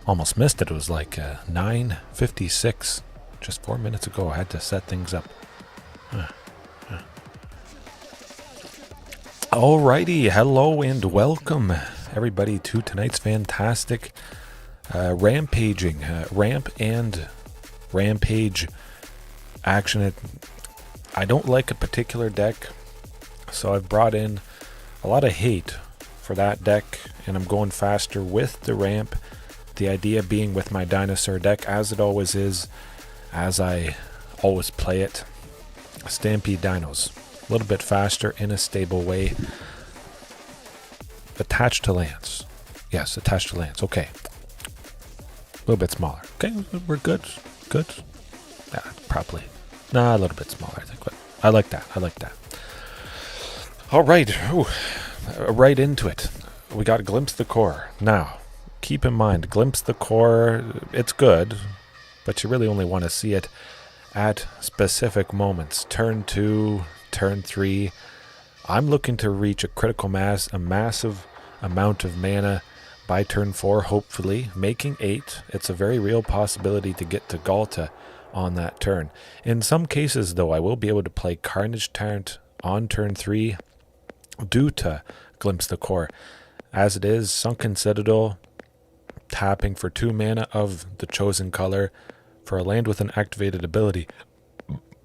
Almost missed it. It was like 9:56. Just 4 minutes ago. I had to set things up. Alrighty, hello and welcome everybody to tonight's fantastic rampaging, ramp and rampage action. I don't like a particular deck, so I've brought in a lot of hate for that deck, and I'm going faster with the ramp. The idea being with my dinosaur deck, as it always is, as I always play it, Stampede Dinos. A little bit faster in a stable way. Attached to lands. Yes, attached to lands. Okay. A little bit smaller. Okay, we're good. Good. Yeah, probably. Nah, a little bit smaller, I think. But I like that. I like that. All right. Ooh, right into it. We got a Glimpse the Core. Now, keep in mind, Glimpse the Core, it's good, but you really only want to see it at specific moments. Turn 2, turn 3. I'm looking to reach a critical mass, a massive amount of mana by turn 4, hopefully, making 8. It's a very real possibility to get to Ghalta on that turn. In some cases, though, I will be able to play Carnage Tyrant on turn 3 due to Glimpse the Core. As it is, Sunken Citadel, tapping for 2 mana of the chosen color for a land with an activated ability.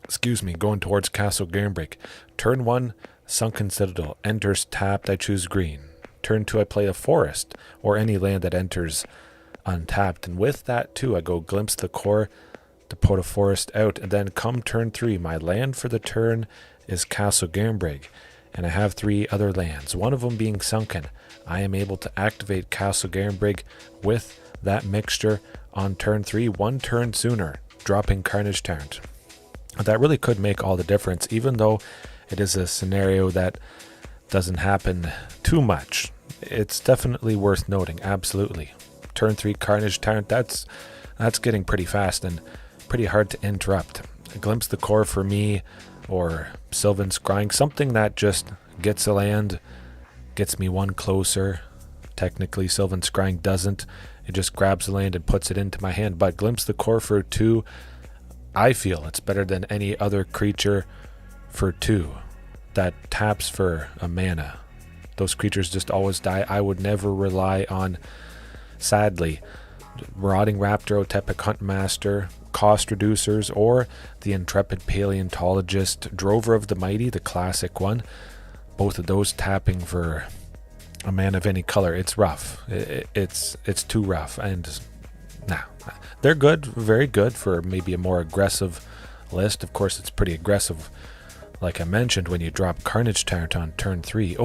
Excuse me, going towards Castle Garenbrig. Turn 1, Sunken Citadel. Enters tapped, I choose green. Turn 2, I play a forest, or any land that enters untapped. And with that too, I go Glimpse the Core to put a forest out. And then come turn 3, my land for the turn is Castle Garenbrig. And I have 3 other lands, one of them being Sunken. I am able to activate Castle Garenbrig with that mixture on turn 3, 1 turn sooner, dropping Carnage Tyrant. That really could make all the difference, even though it is a scenario that doesn't happen too much. It's definitely worth noting, absolutely. Turn 3 Carnage Tyrant, that's getting pretty fast and pretty hard to interrupt. Glimpse the Core for me, or Sylvan Scrying, something that just gets a land, gets me 1 closer. Technically, Sylvan Scrying doesn't. It just grabs the land and puts it into my hand. But Glimpse the Core for 2, I feel it's better than any other creature for 2 that taps for a mana. Those creatures just always die. I would never rely on, sadly, Marauding Raptor, Otepic Huntmaster, Cost Reducers, or the Intrepid Paleontologist, Drover of the Mighty, the classic one. Both of those tapping for a mana of any color. It's rough. It's too rough. And nah, they're good, very good for maybe a more aggressive list. Of course, it's pretty aggressive, like I mentioned, when you drop Carnage Tyrant on turn 3.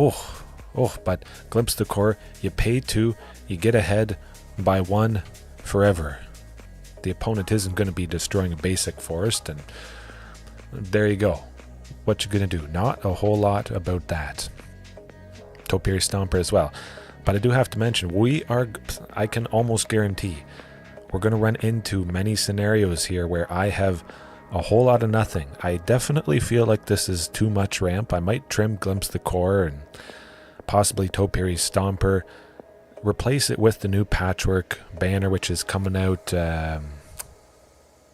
But Glimpse the Core, you pay 2, you get ahead by 1 forever. The opponent isn't going to be destroying a basic forest, and there you go. What you going to do? Not a whole lot about that. Topiary Stomper as well. But I do have to mention, I can almost guarantee we're going to run into many scenarios here where I have a whole lot of nothing. I definitely feel like this is too much ramp. I might trim Glimpse the Core and possibly Topiary Stomper. Replace it with the new Patchwork banner, which is coming out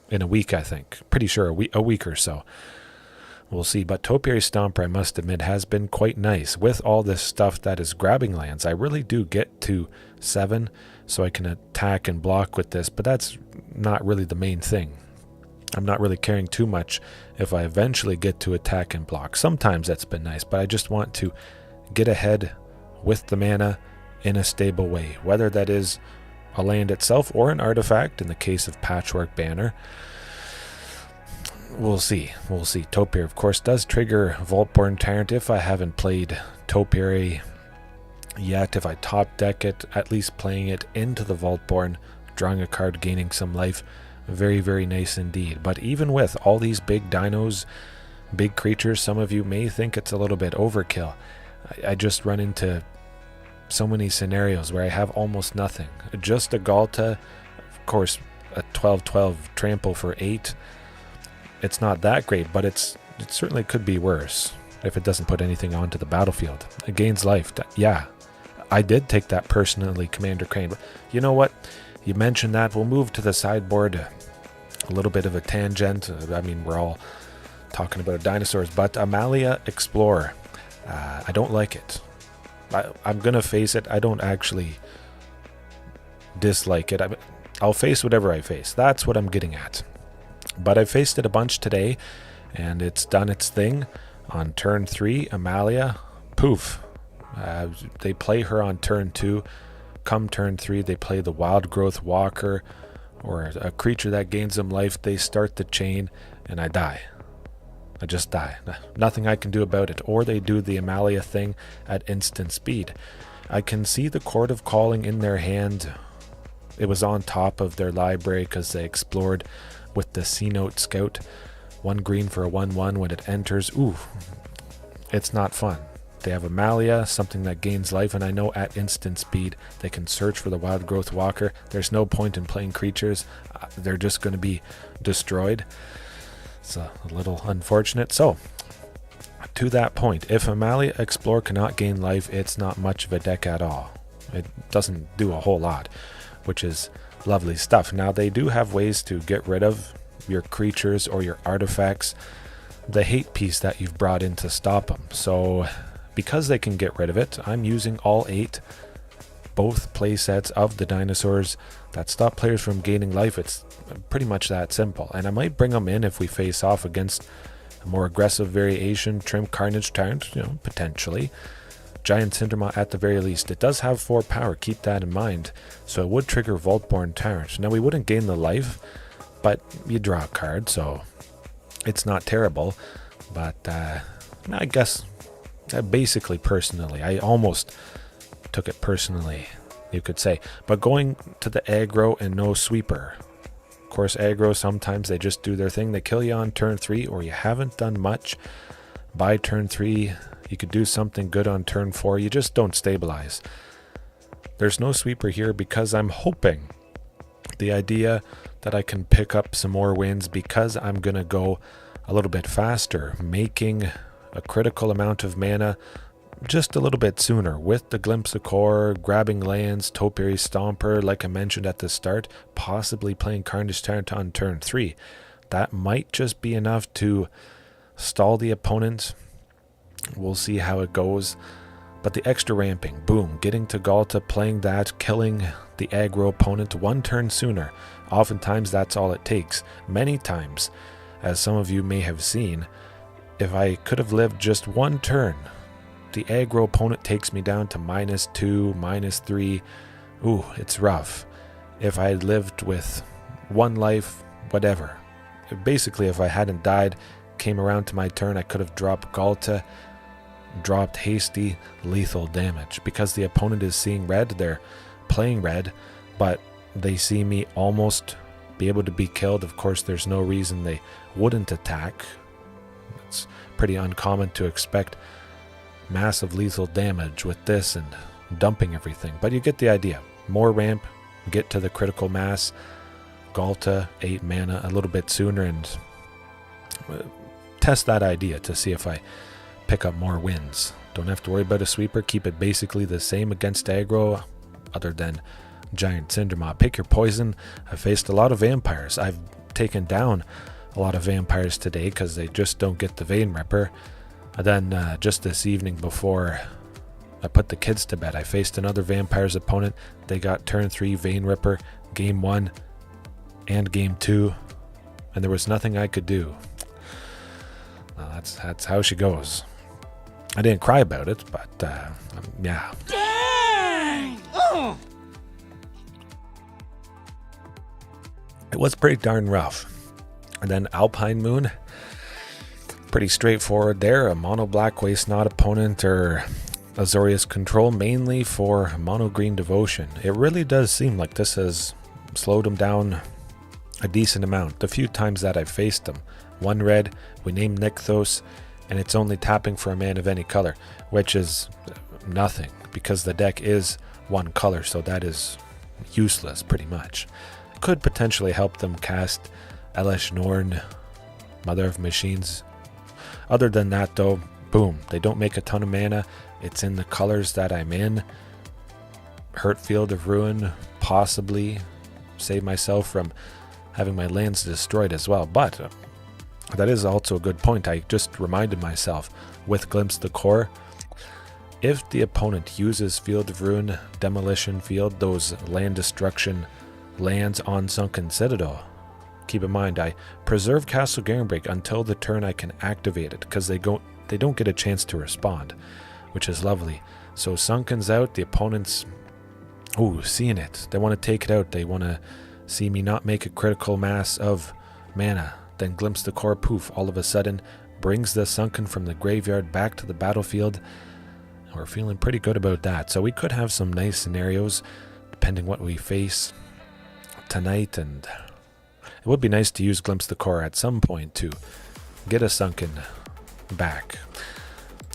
in a week, I think. Pretty sure a week or so. We'll see. But Topiary Stomper, I must admit, has been quite nice. With all this stuff that is grabbing lands, I really do get to 7, so I can attack and block with this. But that's not really the main thing. I'm not really caring too much if I eventually get to attack and block. Sometimes that's been nice, but I just want to get ahead with the mana in a stable way, whether that is a land itself or an artifact in the case of Patchwork Banner. We'll see. Topiary, of course, does trigger Vaultborn Tyrant if I haven't played Topiary yet. If I top deck it, at least playing it into the Vaultborn, drawing a card, gaining some life. Very, very nice indeed. But even with all these big dinos, big creatures, some of you may think it's a little bit overkill. I just run into so many scenarios where I have almost nothing. Just a Ghalta, of course, a 12/12 trample for 8. It's not that great, but it certainly could be worse if it doesn't put anything onto the battlefield. It gains life. Yeah, I did take that personally, Commander Crane. But you know what? you mentioned that. We'll move to the sideboard. A little bit of a tangent. I mean, we're all talking about dinosaurs, but Amalia Explorer. I don't like it. I'm going to face it. I don't actually dislike it. I'll face whatever I face. That's what I'm getting at. But I faced it a bunch today, and it's done its thing. On turn 3, Amalia, poof. They play her on turn 2. Come turn 3, they play the Wild Growth Walker, or a creature that gains them life. They start the chain, and I die. I just die. Nothing I can do about it. Or they do the Amalia thing at instant speed. I can see the Chord of Calling in their hand. It was on top of their library because they explored with the C-Note Scout. 1 green for a 1/1 when it enters. Ooh, it's not fun. They have Amalia, something that gains life, and I know at instant speed they can search for the Wild Growth Walker. There's no point in playing creatures. They're just going to be destroyed. It's a little unfortunate. So, to that point, if Amalia Explorer cannot gain life, it's not much of a deck at all. It doesn't do a whole lot, which is lovely stuff. Now, they do have ways to get rid of your creatures or your artifacts, the hate piece that you've brought in to stop them. So, because they can get rid of it, I'm using all 8, both play sets of the dinosaurs that stop players from gaining life. It's pretty much that simple. And I might bring them in if we face off against a more aggressive variation, trim Carnage Tyrant, potentially. Giant Cindermaw at the very least. It does have 4 power, keep that in mind. So it would trigger Vaultborn Tyrant. Now we wouldn't gain the life, but you draw a card, so it's not terrible. But I guess basically personally, I almost took it personally, you could say. But going to the aggro and no sweeper. Of course, aggro, sometimes they just do their thing. They kill you on turn 3, or you haven't done much by turn 3. You could do something good on turn 4. You just don't stabilize. There's no sweeper here because I'm hoping the idea that I can pick up some more wins because I'm going to go a little bit faster, making a critical amount of mana just a little bit sooner with the Glimpse of Core, grabbing lands, Topiary Stomper, like I mentioned at the start, possibly playing Carnage Tyrant on turn 3. That might just be enough to stall the opponent. We'll see how it goes. But the extra ramping, boom, getting to Ghalta, playing that, killing the aggro opponent 1 turn sooner. Oftentimes that's all it takes. Many times, as some of you may have seen, if I could have lived just 1 turn, the aggro opponent takes me down to -2, -3. Ooh, it's rough. If I had lived with 1 life, whatever. Basically, if I hadn't died, came around to my turn, I could have dropped Ghalta, dropped hasty, lethal damage. Because the opponent is seeing red, they're playing red, but they see me almost be able to be killed. Of course, there's no reason they wouldn't attack. It's pretty uncommon to expect massive lethal damage with this and dumping everything, but you get the idea. More ramp, get to the critical mass, Ghalta, 8 mana a little bit sooner, and test that idea to see if I pick up more wins. Don't have to worry about a sweeper, keep it basically the same against aggro, other than Giant Cindermaw. Pick your poison. I faced a lot of vampires. I've taken down a lot of vampires today because they just don't get the Vein Ripper. And then just this evening before I put the kids to bed, I faced another vampires opponent. They got turn 3 Vein Ripper, game 1 and game 2, and there was nothing I could do. That's how she goes. I didn't cry about it, but yeah. Dang! Oh! It was pretty darn rough. And then Alpine Moon, pretty straightforward there. A mono black waste not opponent, or Azorius Control, mainly for mono green devotion. It really does seem like this has slowed him down a decent amount. The few times that I've faced him. 1 red, we name Nykthos, and it's only tapping for a man of any color, which is nothing because the deck is 1 color, so that is useless pretty much. Could potentially help them cast Elesh Norn, Mother of Machines. Other than that though, boom, they don't make a ton of mana. It's in the colors that I'm in. Hurt Field of Ruin, possibly. save myself from having my lands destroyed as well. But that is also a good point. I just reminded myself with Glimpse the Core, if the opponent uses Field of Ruin, Demolition Field, those land destruction lands on Sunken Citadel, keep in mind I preserve Castle Garenbrig until the turn I can activate it, because they don't get a chance to respond, which is lovely. So Sunken's out, the opponent's seeing it. They want to take it out. They want to see me not make a critical mass of mana. Then Glimpse the Core, poof, all of a sudden brings the Sunken from the graveyard back to the battlefield. We're feeling pretty good about that. So we could have some nice scenarios depending what we face tonight, and it would be nice to use Glimpse the Core at some point to get a Sunken back.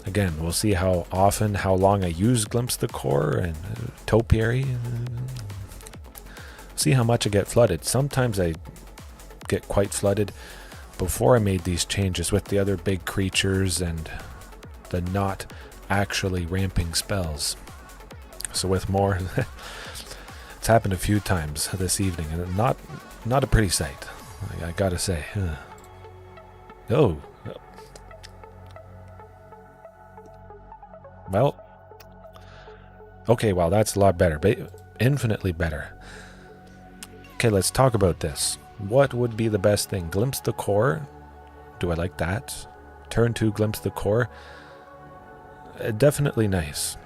Again, we'll see how often, how long I use Glimpse the Core and Topiary. See how much I get flooded. Sometimes I get quite flooded. Before I made these changes with the other big creatures and the not actually ramping spells. So with more, it's happened a few times this evening, and not a pretty sight, I gotta say. Oh. Well. Okay, well, that's a lot better. Infinitely better. Okay, let's talk about this. What would be the best thing? Glimpse the Core? Do I like that? Turn 2, Glimpse the Core? Definitely nice.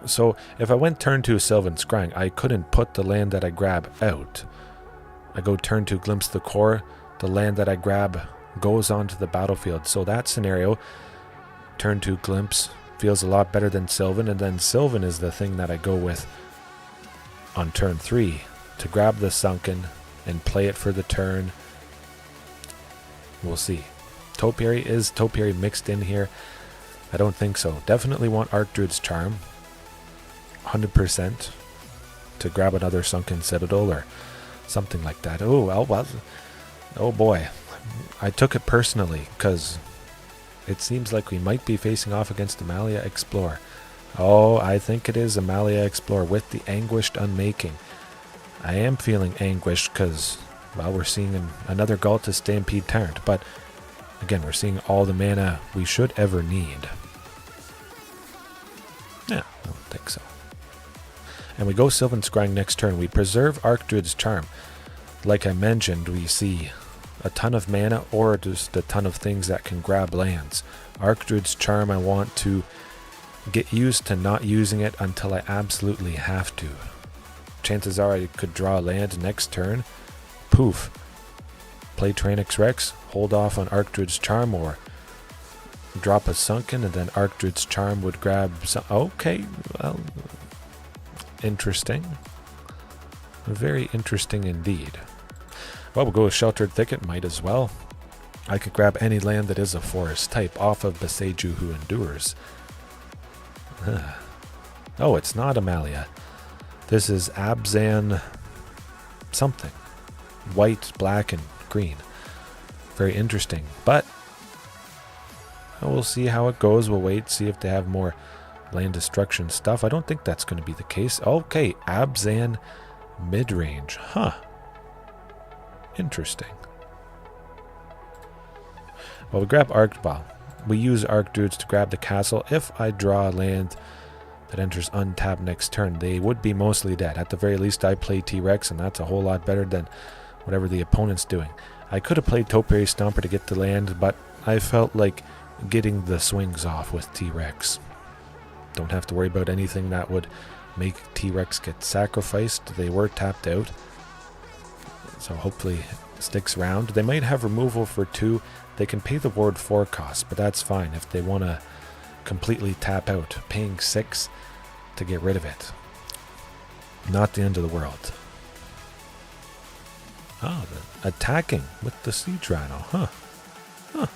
So if I went turn 2 Sylvan Scrying, I couldn't put the land that I grab out. I go turn 2 Glimpse the Core, the land that I grab goes onto the battlefield. So that scenario, turn 2 Glimpse, feels a lot better than Sylvan, and then Sylvan is the thing that I go with on turn 3 to grab the Sunken and play it for the turn. We'll see. Topiary, is Topiary mixed in here? I don't think so. Definitely want Archdruid's Charm, 100%, to grab another Sunken Citadel or something like that. Oh, well, oh boy. I took it personally because it seems like we might be facing off against Amalia Explore. Oh, I think it is Amalia Explore with the Anguished Unmaking. I am feeling anguished because, well, we're seeing another Ghalta Stampede Tyrant, but again, we're seeing all the mana we should ever need. Yeah, I don't think so. And we go Sylvan Scrying next turn. We preserve Archdruid's Charm. Like I mentioned, we see a ton of mana or just a ton of things that can grab lands. Archdruid's Charm, I want to get used to not using it until I absolutely have to. Chances are I could draw a land next turn. Poof. Play Tyrranax Rex, hold off on Archdruid's Charm, or drop a Sunken, and then Archdruid's Charm would grab some. Okay, well, interesting. Very interesting indeed. Well, we'll go with Sheltered Thicket, might as well. I could grab any land that is a forest type off of Beseju Who Endures. Oh, it's not Amalia. This is Abzan something. White, black, and green. Very interesting. But we'll see how it goes. We'll wait, see if they have more land destruction stuff. I don't think that's going to be the case. Okay, Abzan Midrange. Huh. Interesting. Well, we grab we use Archdruids to grab the castle. If I draw a land that enters untapped next turn, they would be mostly dead. At the very least, I play T-Rex, and that's a whole lot better than whatever the opponent's doing. I could have played Topiary Stomper to get the land, but I felt like getting the swings off with T-Rex. Don't have to worry about anything that would make T-Rex get sacrificed. They were tapped out, so hopefully it sticks around. They might have removal for 2. They can pay the ward 4 cost, but that's fine if they want to completely tap out. Paying 6 to get rid of it, not the end of the world. Oh, attacking with the Siege Rhino, huh? Well,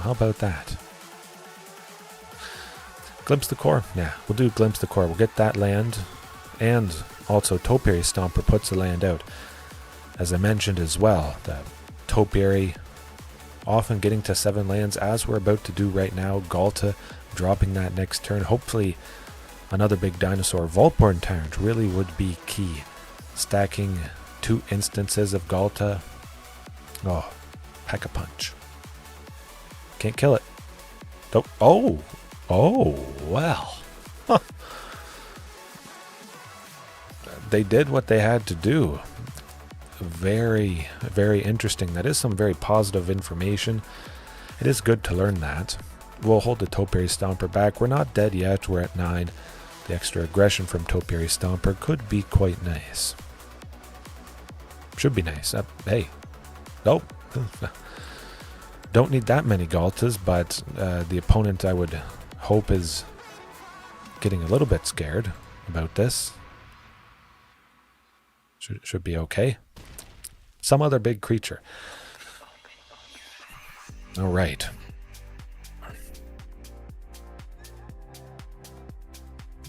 how about that? Glimpse the Core? Yeah, we'll do Glimpse the Core. We'll get that land, and also Topiary Stomper puts the land out. As I mentioned as well, the Topiary often getting to 7 lands, as we're about to do right now. Ghalta dropping that next turn. Hopefully another big dinosaur. Vaultborn Tyrant really would be key Stacking 2 instances of Ghalta. Oh, pack a punch. Can't kill it. Oh, well. Huh. They did what they had to do. Very, very interesting. That is some very positive information. It is good to learn that. We'll hold the Topiary Stomper back. We're not dead yet. We're at 9. The extra aggression from Topiary Stomper could be quite nice. Should be nice. Hey. Nope. Don't need that many Ghaltas, but the opponent, I would hope, is getting a little bit scared about this. Should be okay. Some other big creature. All right.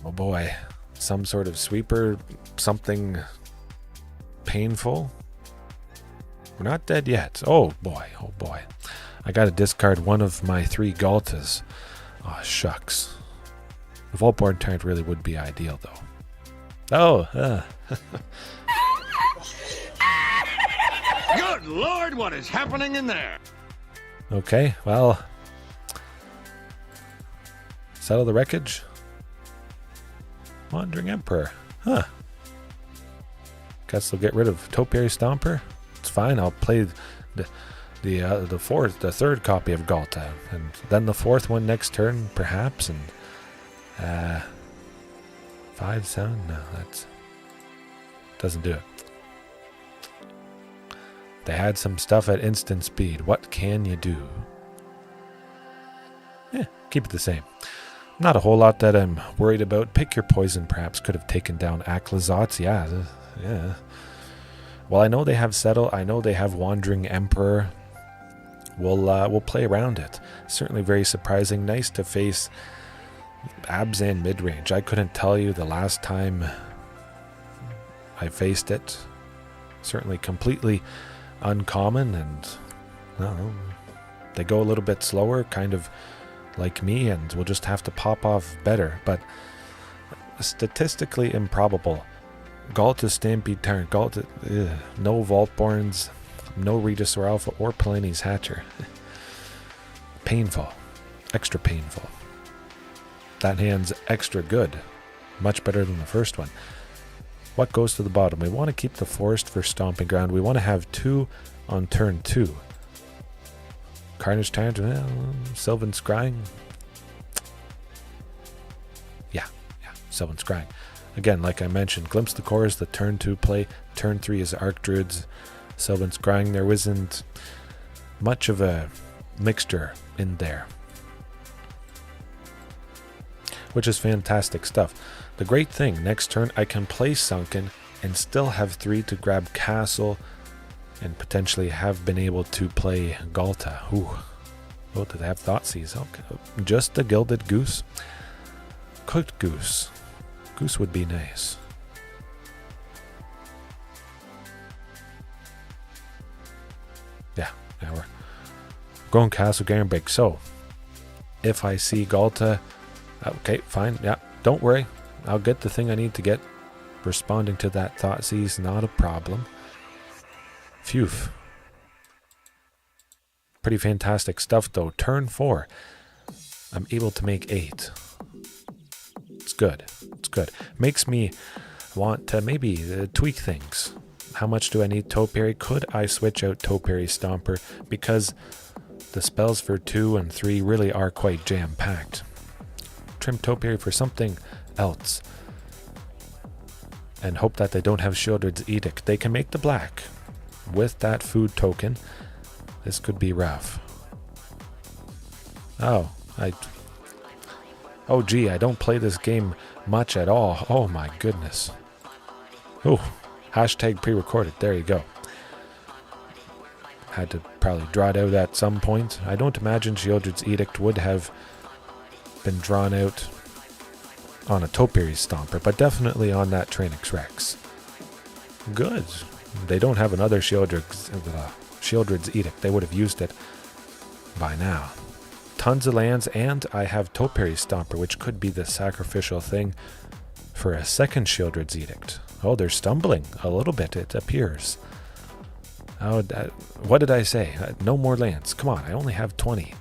Oh boy. Some sort of sweeper. Something painful. We're not dead yet. Oh boy. Oh boy. I got to discard one of my 3 Ghaltas. Oh, shucks. The Vaultborn Tyrant really would be ideal, though. Oh, Good Lord, what is happening in there? Okay, well. Settle the wreckage. Wandering Emperor. Huh. Guess they'll get rid of Topiary Stomper. It's fine. I'll play the 3rd copy of Ghalta, and then the 4th one next turn, perhaps. And 5, 7. No, that doesn't do it. They had some stuff at instant speed. What can you do? Keep it the same. Not a whole lot that I'm worried about. Pick your poison, perhaps. Could have taken down Aklizots. Yeah. Well, I know they have Settle. I know they have Wandering Emperor. We'll play around it. Certainly very surprising. Nice to face Abzan Midrange. I couldn't tell you the last time I faced it. Certainly completely uncommon, and I don't know, they go a little bit slower, kind of like me, and we'll just have to pop off better. But statistically improbable. Ghalta Stampede Tyrant, no Vaultborns, no Regisaur Alpha or Palani's Hatcher. Painful. Extra painful. That hand's extra good. Much better than the first one. What goes to the bottom? We want to keep the forest for Stomping Ground. We want to have 2 on turn 2. Carnage Tyrant, Sylvan Scrying. Yeah, Sylvan Scrying. Again, like I mentioned, Glimpse the Core is the turn 2 play. Turn 3 is Archdruids. Sylvan Scrying. There wasn't much of a mixture in there, which is fantastic stuff. The great thing, next turn I can play Sunken and still have 3 to grab Castle and potentially have been able to play Ghalta. Ooh. Oh, do they have Thoughtseize? Okay. Just the Gilded Goose. Cooked Goose. Goose would be nice. Yeah, we're going Castle Garenbrig. So, if I see Ghalta, okay, fine. Yeah, don't worry. I'll get the thing I need to get. Responding to that Thoughtseize, not a problem. Phew. Pretty fantastic stuff, though. Turn 4. I'm able to make 8. It's good. It's good. Makes me want to maybe tweak things. How much do I need Topiary? Could I switch out Topiary Stomper? Because the spells for 2 and 3 really are quite jam-packed. Trim Topiary for something else. And hope that they don't have Sheltered Edict. They can make the black. With that food token, this could be rough. Oh, gee, I don't play this game much at all. Oh my goodness. Oh, hashtag pre-recorded. There you go. Had to probably draw it out at some point. I don't imagine Sheltered Edict would have been drawn out on a Topiary Stomper, but definitely on that Tyrranax Rex. Good. They don't have another Sheltered's Edict. They would have used it by now. Tons of lands, and I have Topiary Stomper, which could be the sacrificial thing. for a second Shieldred's Edict. Oh, they're stumbling a little bit, it appears. Oh, what did I say? No more lands. Come on, I only have 20.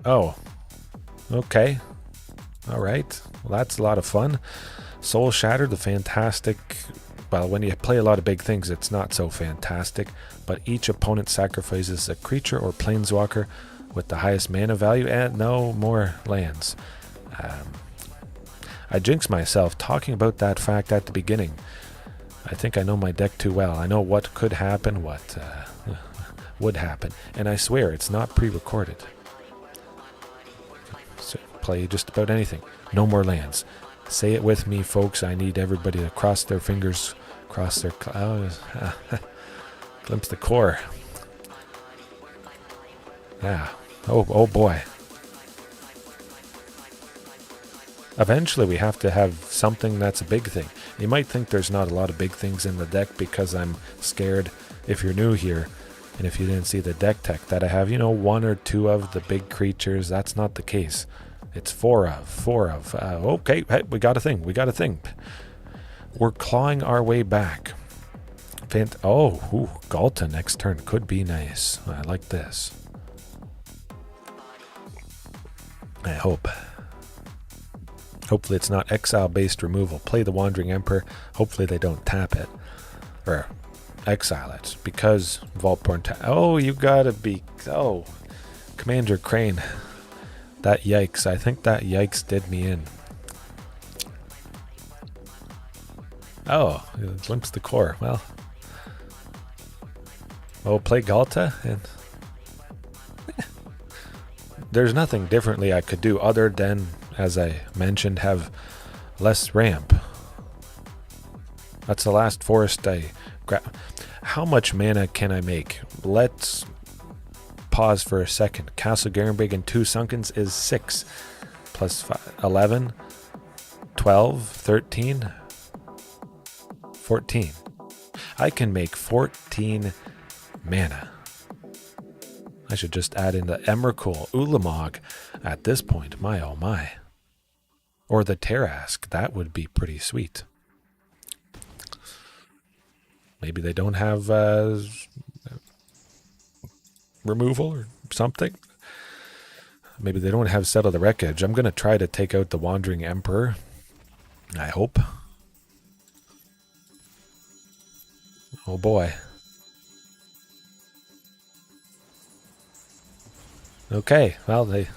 Oh, okay. All right. Well, that's a lot of fun. Soul Shattered, the fantastic... Well, when you play a lot of big things, it's not so fantastic, but each opponent sacrifices a creature or planeswalker with the highest mana value, and no more lands. I jinxed myself talking about that fact at the beginning. I think I know my deck too well. I know what could happen, what would happen, and I swear it's not pre-recorded. So play just about anything. No more lands. Say it with me, folks. I need everybody to cross their fingers, cross their... glimpse the core. Yeah. Oh boy. Eventually we have to have something that's a big thing. You might think there's not a lot of big things in the deck because I'm scared, if you're new here, and if you didn't see the deck tech, that I have, you know, 1 or 2 of the big creatures. That's not the case. It's 4 of. Okay, hey, we got a thing. We're clawing our way back. Ghalta next turn could be nice. I like this. I hope. Hopefully it's not exile-based removal. Play the Wandering Emperor. Hopefully they don't tap it. Or exile it. Because Vaultborn Tyrant... Oh, you gotta be... Oh, Commander Crane. That yikes. I think that yikes did me in. Oh, it limps the core. Well... Oh, play Ghalta? And... There's nothing differently I could do other than, as I mentioned, have less ramp. That's the last forest I grab. How much mana can I make? Let's pause for a second. Castle Garenbrig and 2 Sunkens is 6 plus 5, 11, 12, 13, 14. I can make 14 mana. I should just add in the Emrakul, Ulamog at this point. My oh my. Or the Tarask. That would be pretty sweet. Maybe they don't have removal or something. Maybe they don't have Settle the Wreckage. I'm going to try to take out the Wandering Emperor. I hope. Oh boy. Okay, well, they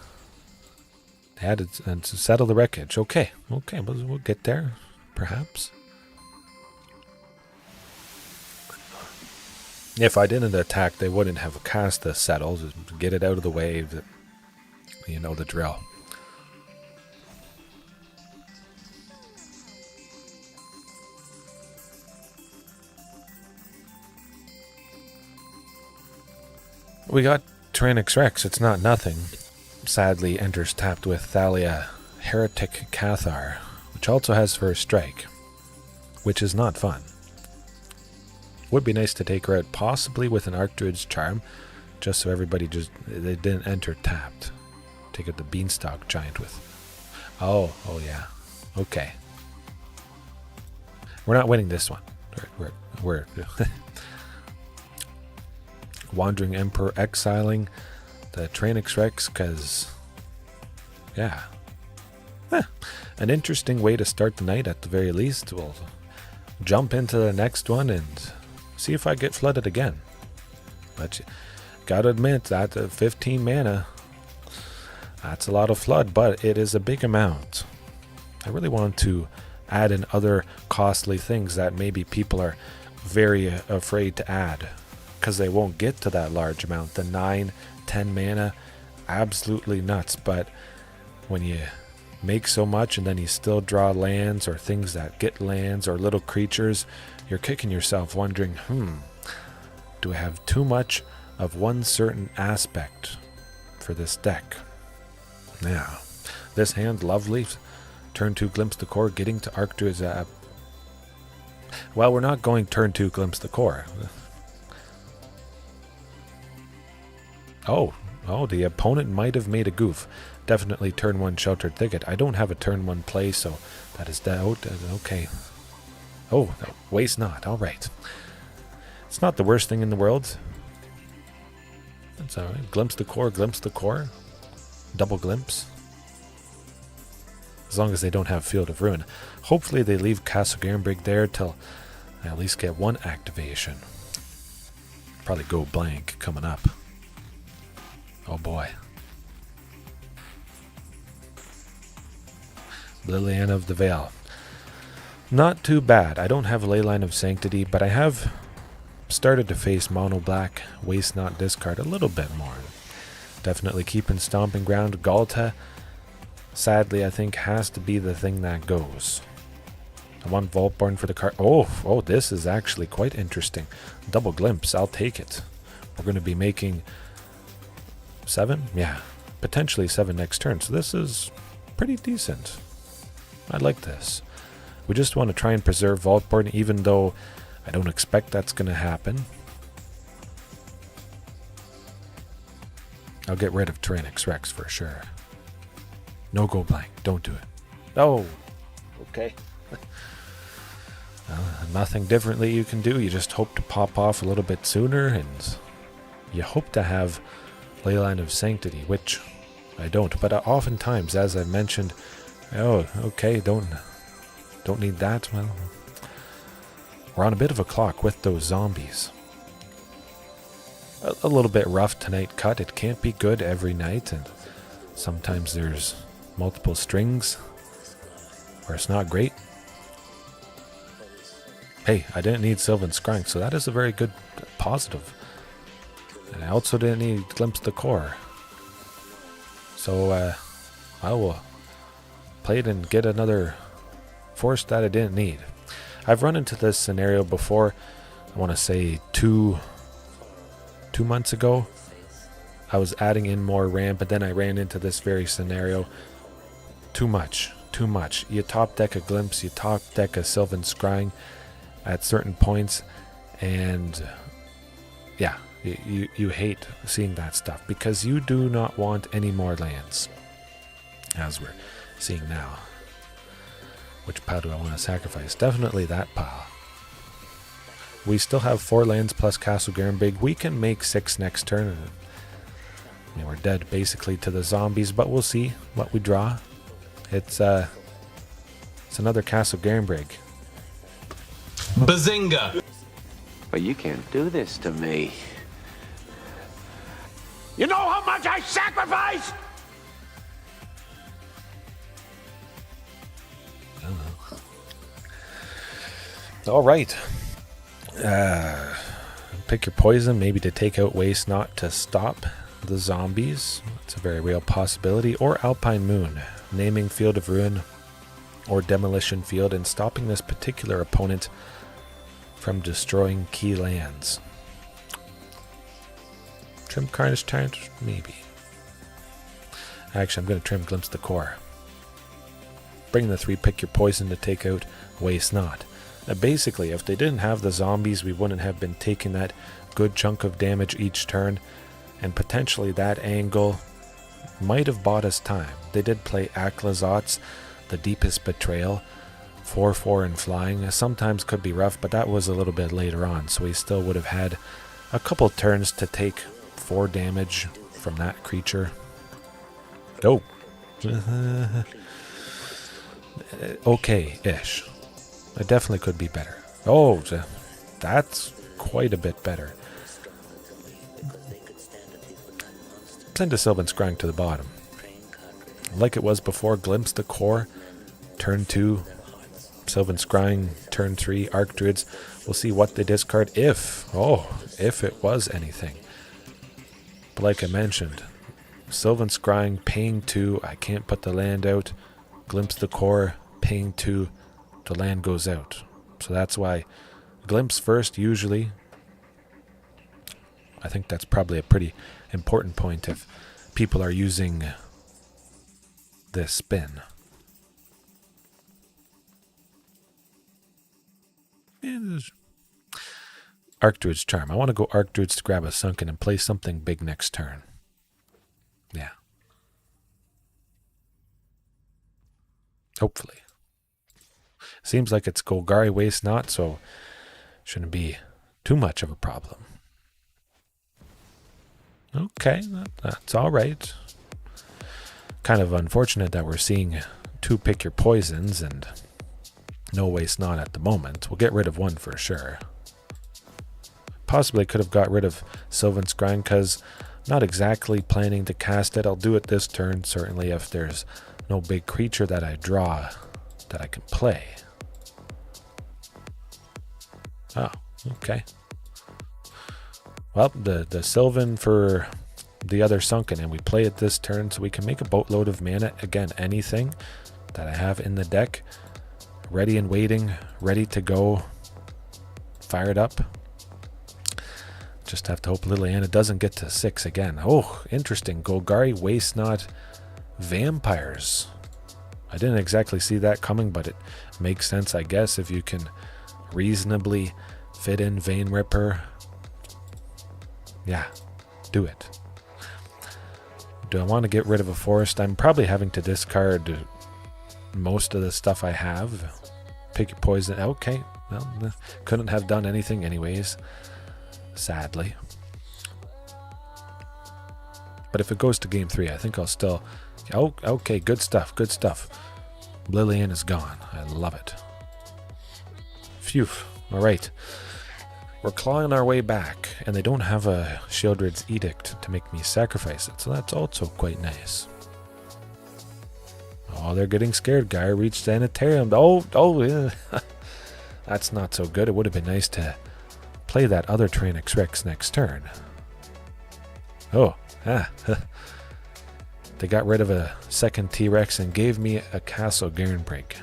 had it and Settle the Wreckage. Okay, we'll get there, perhaps. If I didn't attack, they wouldn't have cast the Settle to get it out of the way. You know the drill. We got Tyrranax Rex, it's not nothing. Sadly enters tapped with Thalia Heretic Cathar, which also has First Strike, which is not fun. Would be nice to take her out, possibly with an Archdruid's Charm, just so everybody they didn't enter tapped. Take out the Beanstalk Giant with... Oh yeah. Okay. We're not winning this one. We're Wandering Emperor exiling the Tyrranax Rex because, yeah. An interesting way to start the night at the very least. We'll jump into the next one and see if I get flooded again. But you gotta admit that 15 mana, that's a lot of flood, but it is a big amount. I really want to add in other costly things that maybe people are very afraid to add, because they won't get to that large amount. The 9, 10 mana, absolutely nuts. But when you make so much and then you still draw lands or things that get lands or little creatures, you're kicking yourself wondering, do I have too much of one certain aspect for this deck? Now, this hand, lovely. Turn 2, Glimpse the Core, getting to Archdruid. Well, we're not going turn 2, Glimpse the Core. Oh, the opponent might have made a goof. definitely turn 1 Sheltered Thicket. I don't have a turn 1 play, so that is out. Okay. Oh, no, waste not. All right. It's not the worst thing in the world. That's all right. Glimpse the core, glimpse the core. Double glimpse. As long as they don't have Field of Ruin. Hopefully they leave Castle Garenbrig there till I at least get 1 activation. Probably go blank coming up. Oh boy. Liliana of the Vale. Not too bad. I don't have Leyline of Sanctity, but I have started to face mono black, waste not discard a little bit more. Definitely keeping Stomping Ground. Ghalta, sadly, I think has to be the thing that goes. I want Vaultborn for the card. Oh, this is actually quite interesting. Double glimpse, I'll take it. We're going to be making 7? Yeah, potentially 7 next turn. So this is pretty decent. I like this. We just want to try and preserve Vaultborn, even though I don't expect that's going to happen. I'll get rid of Tyrranax Rex for sure. No go blank. Don't do it. Oh, okay. Nothing differently you can do. You just hope to pop off a little bit sooner, and you hope to have Leyline of Sanctity, which I don't. But oftentimes, as I've mentioned, oh, okay, don't need that. Well, we're on a bit of a clock with those zombies. A little bit rough tonight cut. It can't be good every night, and sometimes there's multiple strings where it's not great. Hey, I didn't need Sylvan Scrying, so that is a very good positive. And I also didn't need Glimpse the Core. So I will play it and get another force that I didn't need. I've run into this scenario before. I want to say two months ago. I was adding in more ramp, but then I ran into this very scenario. Too much. You top deck a Glimpse, you top deck a Sylvan Scrying at certain points, and yeah, you hate seeing that stuff because you do not want any more lands, as we're seeing now. Which pile do I want to sacrifice? Definitely that pile. We still have 4 lands plus Castle Garenbrig. We can make 6 next turn. I mean, we're dead basically to the zombies, but we'll see what we draw. It's another Castle Garenbrig. Bazinga! But you can't do this to me. You know how much I sacrificed? All right. Pick your poison, maybe to take out waste, not to stop the zombies. It's a very real possibility. Or Alpine Moon, naming Field of Ruin or Demolition Field and stopping this particular opponent from destroying key lands. Trim Carnage Tyrant? Maybe. Actually, I'm going to trim Glimpse the Core. Bring the 3, pick your poison to take out waste not. Basically, if they didn't have the zombies, we wouldn't have been taking that good chunk of damage each turn, and potentially that angle might have bought us time. They did play Aklazot's, the Deepest Betrayal, 4/4 and flying. Sometimes could be rough, but that was a little bit later on, so we still would have had a couple turns to take 4 damage from that creature. Oh. Okay-ish. It definitely could be better. Oh, that's quite a bit better. Send a Sylvan Scrying to the bottom. Like it was before, Glimpse the Core, turn 2, Sylvan Scrying, turn 3, Archdruids. We'll see what they discard if it was anything. But like I mentioned, Sylvan Scrying, paying 2, I can't put the land out. Glimpse the Core, paying 2, the land goes out. So that's why Glimpse first usually. I think that's probably a pretty important point if people are using this spin. Archdruid's Charm. I want to go Archdruids to grab a Sunken and play something big next turn. Yeah. Hopefully. Seems like it's Golgari Waste Not, so shouldn't be too much of a problem. Okay, that's all right. Kind of unfortunate that we're seeing 2 pick your poisons and no Waste Not at the moment. We'll get rid of one for sure. Possibly could have got rid of Sylvan Scrying because not exactly planning to cast it. I'll do it this turn, certainly if there's no big creature that I draw that I can play. Oh, okay. Well, the Sylvan for the other Sunken, and we play it this turn so we can make a boatload of mana. Again, anything that I have in the deck, ready and waiting, ready to go, fired up. Just have to hope Liliana doesn't get to 6 again. Oh, interesting. Golgari Waste Not Vampires. I didn't exactly see that coming, but it makes sense, I guess, if you can reasonably fit in Vein Ripper. Yeah, do it. Do I want to get rid of a forest? I'm probably having to discard most of the stuff I have. Pick your poison. Okay, well, couldn't have done anything anyways, sadly. But if it goes to game 3, I think I'll still... Oh, okay, good stuff, good stuff. Lillian is gone. I love it. Phew. All right. We're clawing our way back, and they don't have a Sheoldred's Edict to make me sacrifice it, so that's also quite nice. Oh, they're getting scared. Gaia reached Sanitarium. Oh, yeah. That's not so good. It would have been nice to play that other Tyrranax Rex next turn. Oh, they got rid of a second T-Rex and gave me a Castle Garenbrig.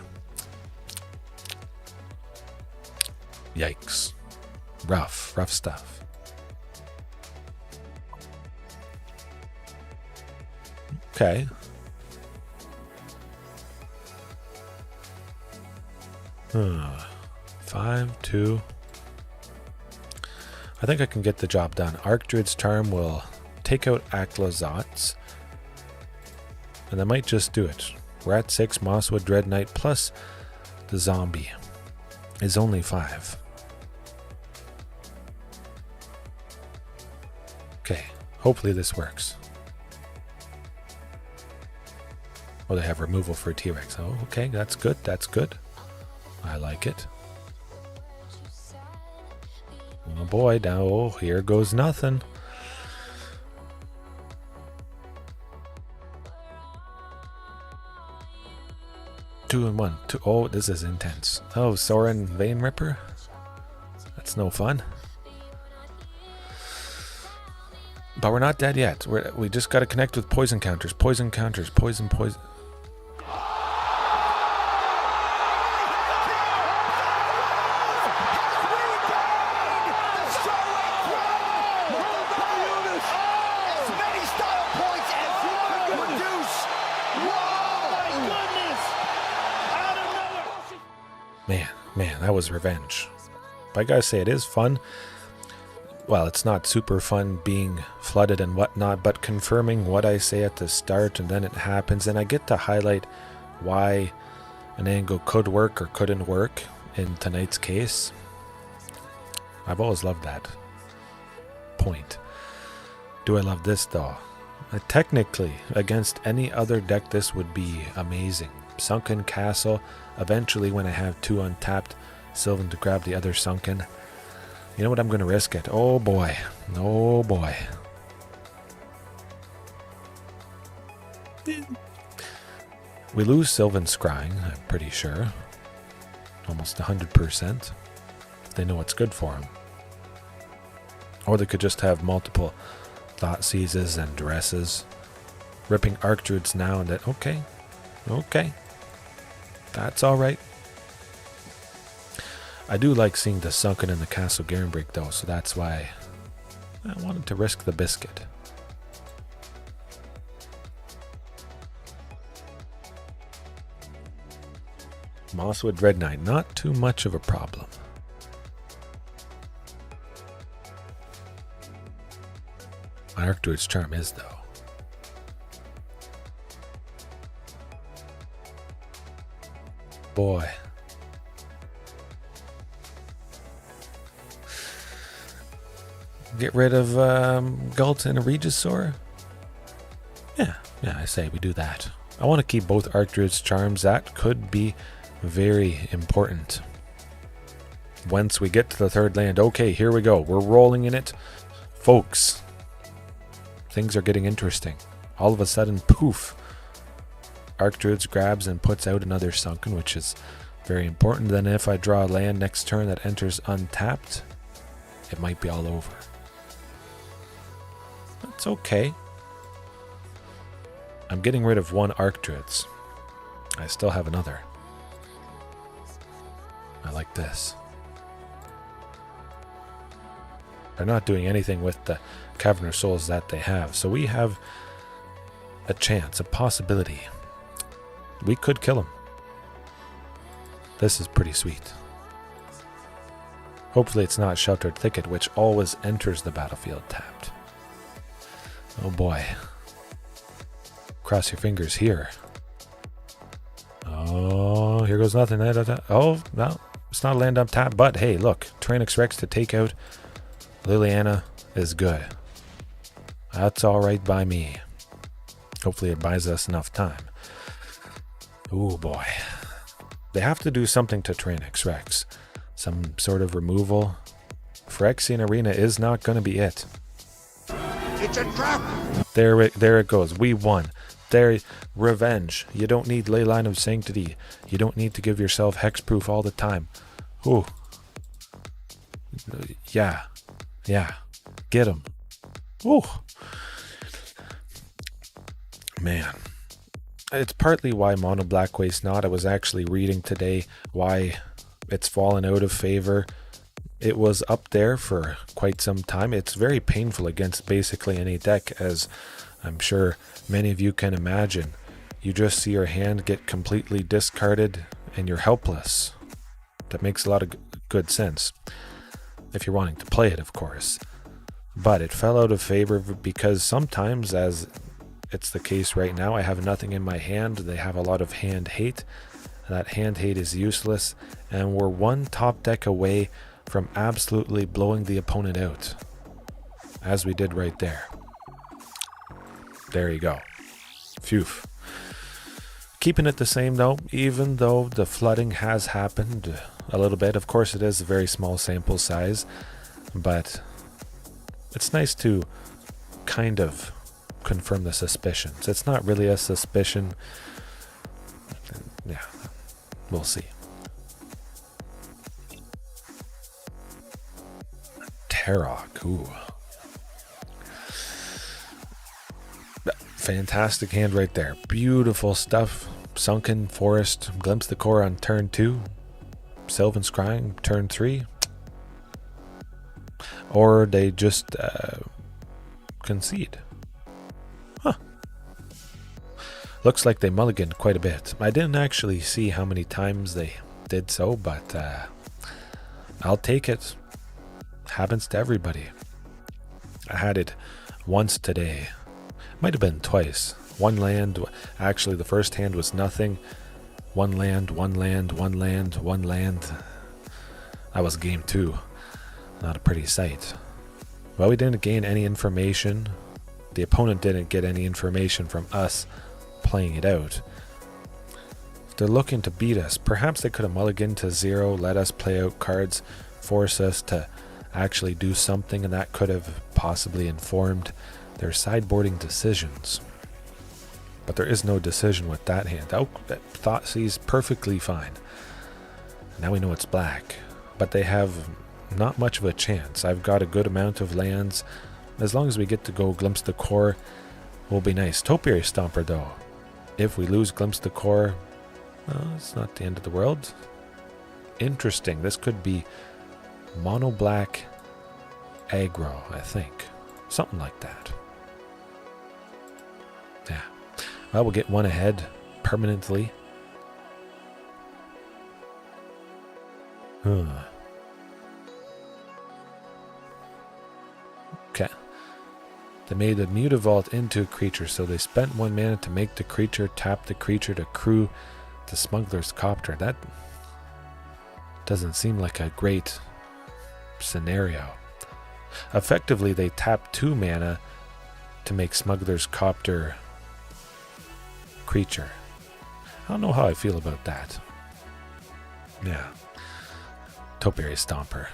Yikes. Rough stuff. Okay. Hmm. 5-2. I think I can get the job done. Archdruid's Charm will take out Aclazotz. And I might just do it. We're at 6. Mosswood Dread Knight plus the zombie is only 5. Okay, hopefully this works. Oh, they have removal for a T-Rex. Oh, okay, that's good, that's good. I like it. Oh boy, now here goes nothing. Two and one. Oh, this is intense. Oh, Soren Vein Ripper? That's no fun. But we're not dead yet. We just got to connect with poison counters. Poison counters. Poison. Man, that was revenge. But I gotta say, it is fun. Well, it's not super fun being flooded and whatnot, but confirming what I say at the start and then it happens, and I get to highlight why an angle could work or couldn't work in tonight's case. I've always loved that point. Do I love this though? Technically, against any other deck, this would be amazing. Sunken Castle, eventually when I have 2 untapped, Sylvan to grab the other Sunken. You know what, I'm going to risk it. Oh boy. Oh boy. We lose Sylvan Scrying, I'm pretty sure. Almost 100%. They know what's good for them. Or they could just have multiple Thought Seizes and Duresses. Ripping Archdruids now and then. Okay. That's alright. I do like seeing the Sunken in the Castle Garenbrig though, so that's why I wanted to risk the biscuit. Mosswood Dread Knight, not too much of a problem. My Archdruid's Charm is, though. boy. Get rid of Ghalta and a Regisaur? Yeah, I say we do that. I want to keep both Archdruid's charms. That could be very important. Once we get to the third land, okay, here we go. We're rolling in it. Folks, things are getting interesting. All of a sudden, poof, Archdruid grabs and puts out another Sunken, which is very important. Then if I draw a land next turn that enters untapped, it might be all over. That's okay. I'm getting rid of one Archdruid. I still have another. I like this. They're not doing anything with the Cavern of Souls that they have. So we have a chance, a possibility. We could kill him. This is pretty sweet. Hopefully it's not Sheltered Thicket, which always enters the battlefield tapped. Oh boy. Cross your fingers here. Oh, here goes nothing. Oh, no. It's not a land up tap, but hey, look. Tyrranax Rex to take out Liliana is good. That's alright by me. Hopefully it buys us enough time. Oh boy. They have to do something to Tyrranax Rex. Some sort of removal. Phyrexian Arena is not going to be it. It's a trap! There it goes. We won. There, revenge. You don't need Leyline of Sanctity. You don't need to give yourself hexproof all the time. Ooh. Yeah. Get him. Ooh. Man. It's partly why Mono Black Waste not. I was actually reading today why it's fallen out of favor. It was up there for quite some time. It's very painful against basically any deck, as I'm sure many of you can imagine. You just see your hand get completely discarded and you're helpless. That makes a lot of good sense. If you're wanting to play it, of course. But it fell out of favor because sometimes, as it's the case right now, I have nothing in my hand. They have a lot of hand hate. That hand hate is useless. And we're one top deck away from absolutely blowing the opponent out. As we did right there. There you go. Phew. Keeping it the same though, even though the flooding has happened a little bit. Of course it is a very small sample size, but it's nice to kind of confirm the suspicions. It's not really a suspicion. Yeah, we'll see. Tarok, ooh. Fantastic hand right there. Beautiful stuff. Sunken Forest, Glimpse the Core on turn 2. Sylvan Scrying, turn 3. Or they just concede. Huh. Looks like they mulliganed quite a bit. I didn't actually see how many times they did so, but I'll take it. Happens to everybody. I had it once today. Might have been twice. One land, actually the first hand was nothing. One land. That was game 2. Not a pretty sight. Well, we didn't gain any information. The opponent didn't get any information from us playing it out. If they're looking to beat us, perhaps they could have mulliganed to 0, let us play out cards, force us to actually do something, and that could have possibly informed their sideboarding decisions. But there is no decision with that hand. Oh, that Thoughtseize perfectly fine. Now we know it's black. But they have not much of a chance. I've got a good amount of lands. As long as we get to go Glimpse the Core, will be nice. Topiary Stomper though. If we lose Glimpse the Core, well, it's not the end of the world. Interesting. This could be mono black aggro, I think. Something like that. Yeah. Well, we'll get one ahead permanently. Okay. They made the Mutavault into a creature, so they spent 1 mana to make the creature, tap the creature to crew the Smuggler's Copter. That doesn't seem like a great scenario. Effectively, they tap 2 mana to make Smuggler's Copter creature. I don't know how I feel about that. Yeah. Topiary Stomper.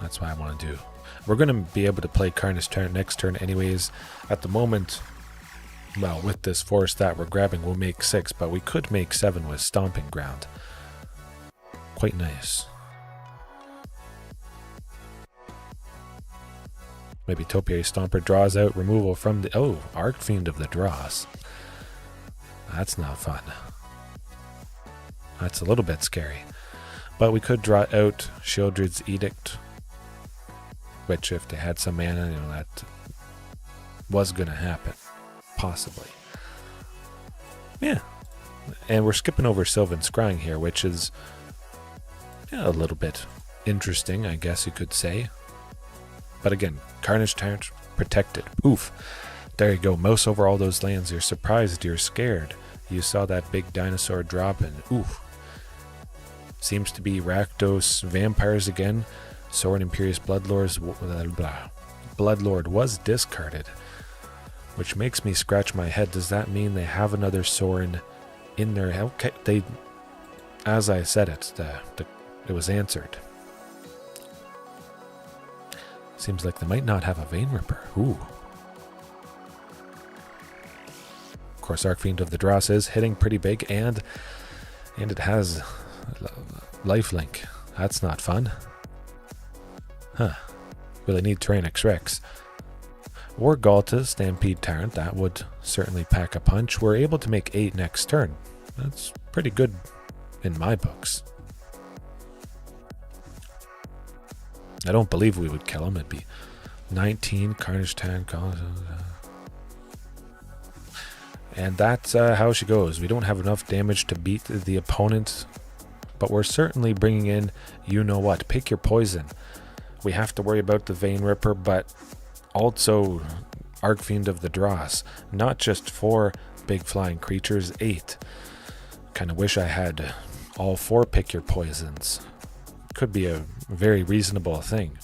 That's what I want to do. We're going to be able to play Carnage Tyrant next turn anyways. At the moment, well, with this force that we're grabbing, we'll make 6, but we could make 7 with Stomping Ground. Quite nice. Maybe Topiary Stomper draws out removal from the... Oh, Archfiend of the Dross. That's not fun. That's a little bit scary. But we could draw out Sheoldred's Edict, which if they had some mana, that was going to happen. Possibly. Yeah. And we're skipping over Sylvan Scrying here, which is a little bit interesting, I guess you could say. But again, Carnage Tyrant protected. Oof. There you go. Mouse over all those lands. You're surprised. You're scared. You saw that big dinosaur drop and oof. Seems to be Rakdos vampires again. Sorin Imperious Bloodlord was discarded, which makes me scratch my head. Does that mean they have another Sorin in their... Okay, they... As I said it, it was answered. Seems like they might not have a Vein Ripper. Ooh. Of course, Archfiend of the Dross is hitting pretty big, and it has lifelink. That's not fun. Huh. Really need Tyrranax Rex. Or Ghalta Stampede Tyrant. That would certainly pack a punch. We're able to make 8 next turn. That's pretty good in my books. I don't believe we would kill him. It'd be 19 Carnage Tyrant. And that's how she goes. We don't have enough damage to beat the opponent, but we're certainly bringing in, you know what, pick your poison. We have to worry about the Vein Ripper, but also Archfiend of the Dross. Not just 4 big flying creatures, 8. Kind of wish I had all 4 pick your poisons. Could be a very reasonable thing.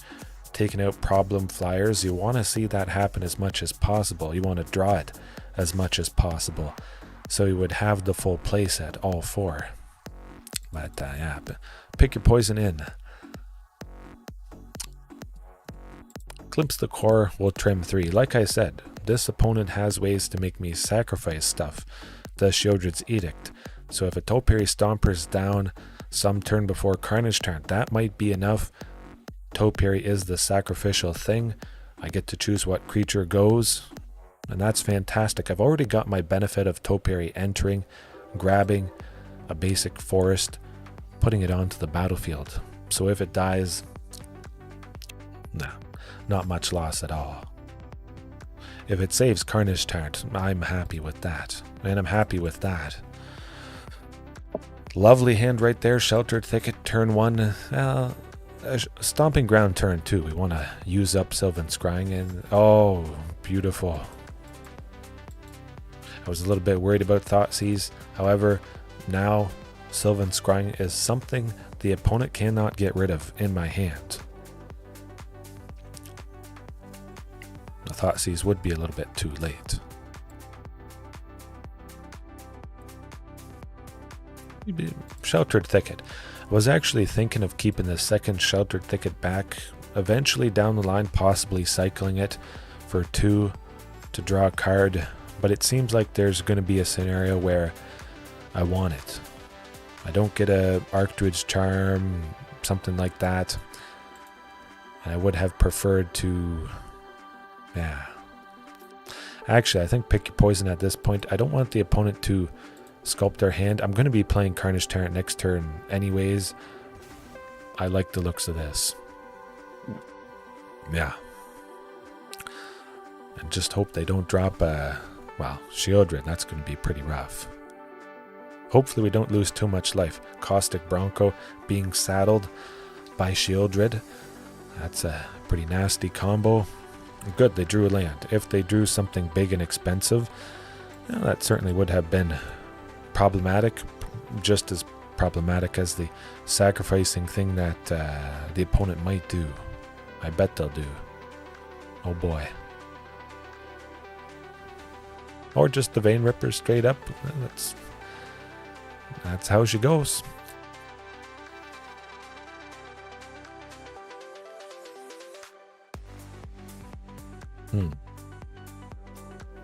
Taking out problem flyers, you want to see that happen as much as possible. You want to draw it as much as possible, so you would have the full play set, all 4. But yeah, pick your poison in. Glimpse the core will trim 3. Like I said, this opponent has ways to make me sacrifice stuff. The Sheoldred's Edict. So if a Topiary Stomper's down some turn before Carnage Tyrant, that might be enough. Topiary is the sacrificial thing. I get to choose what creature goes, and that's fantastic. I've already got my benefit of Topiary entering, grabbing a basic forest, putting it onto the battlefield. So if it dies, nah, not much loss at all. If it saves Carnage Tyrant, I'm happy with that, and I'm happy with that. Lovely hand right there. Sheltered Thicket, turn 1. Stomping Ground, turn 2. We want to use up Sylvan Scrying. And oh, beautiful. I was a little bit worried about Thoughtseize. However, now Sylvan Scrying is something the opponent cannot get rid of in my hand. The Thoughtseize would be a little bit too late. Sheltered Thicket. I was actually thinking of keeping the second Sheltered Thicket back, eventually down the line possibly cycling it for 2 to draw a card, but it seems like there's going to be a scenario where I want it. I don't get a Archdruid's Charm, something like that, and I would have preferred to... yeah. Actually, I think pick your poison at this point. I don't want the opponent to sculpt their hand. I'm going to be playing Carnage Tyrant next turn anyways. I like the looks of this. Yeah. And just hope they don't drop well, Sheoldred. That's going to be pretty rough. Hopefully we don't lose too much life. Caustic Bronco being saddled by Sheoldred. That's a pretty nasty combo. Good, they drew a land. If they drew something big and expensive, that certainly would have been problematic, just as problematic as the sacrificing thing that the opponent might do. I bet they'll do. Oh boy. Or just the Vein Ripper straight up. That's how she goes.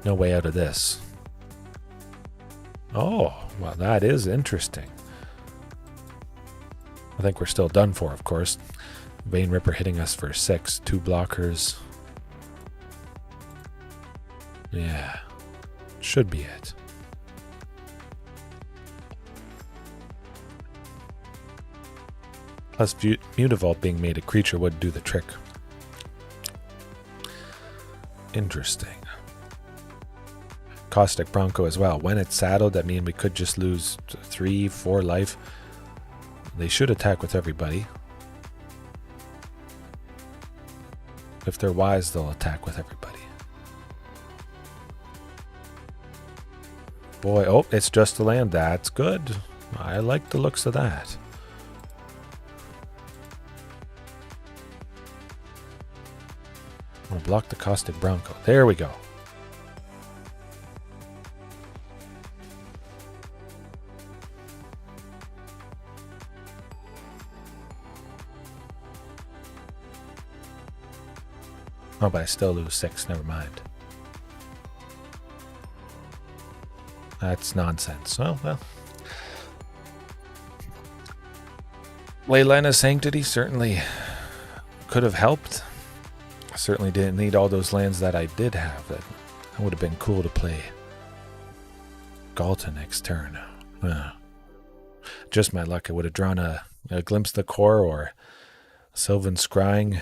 No way out of this. Oh, well, that is interesting. I think we're still done for, of course. Vein Ripper hitting us for 6, 2 blockers. Yeah, should be it. Plus, Mutavault being made a creature would do the trick. Interesting. Caustic Bronco as well. When it's saddled, that means we could just lose 3, 4 life. They should attack with everybody. If they're wise, they'll attack with everybody. Boy, oh, it's just a land. That's good. I like the looks of that. I'll block the Caustic Bronco. There we go. Oh, but I still lose 6. Never mind. That's nonsense. Oh, well. Leyline of Sanctity certainly could have helped. I certainly didn't need all those lands that I did have. That would have been cool to play Ghalta next turn. Just my luck. I would have drawn a Glimpse of the Core or Sylvan Scrying.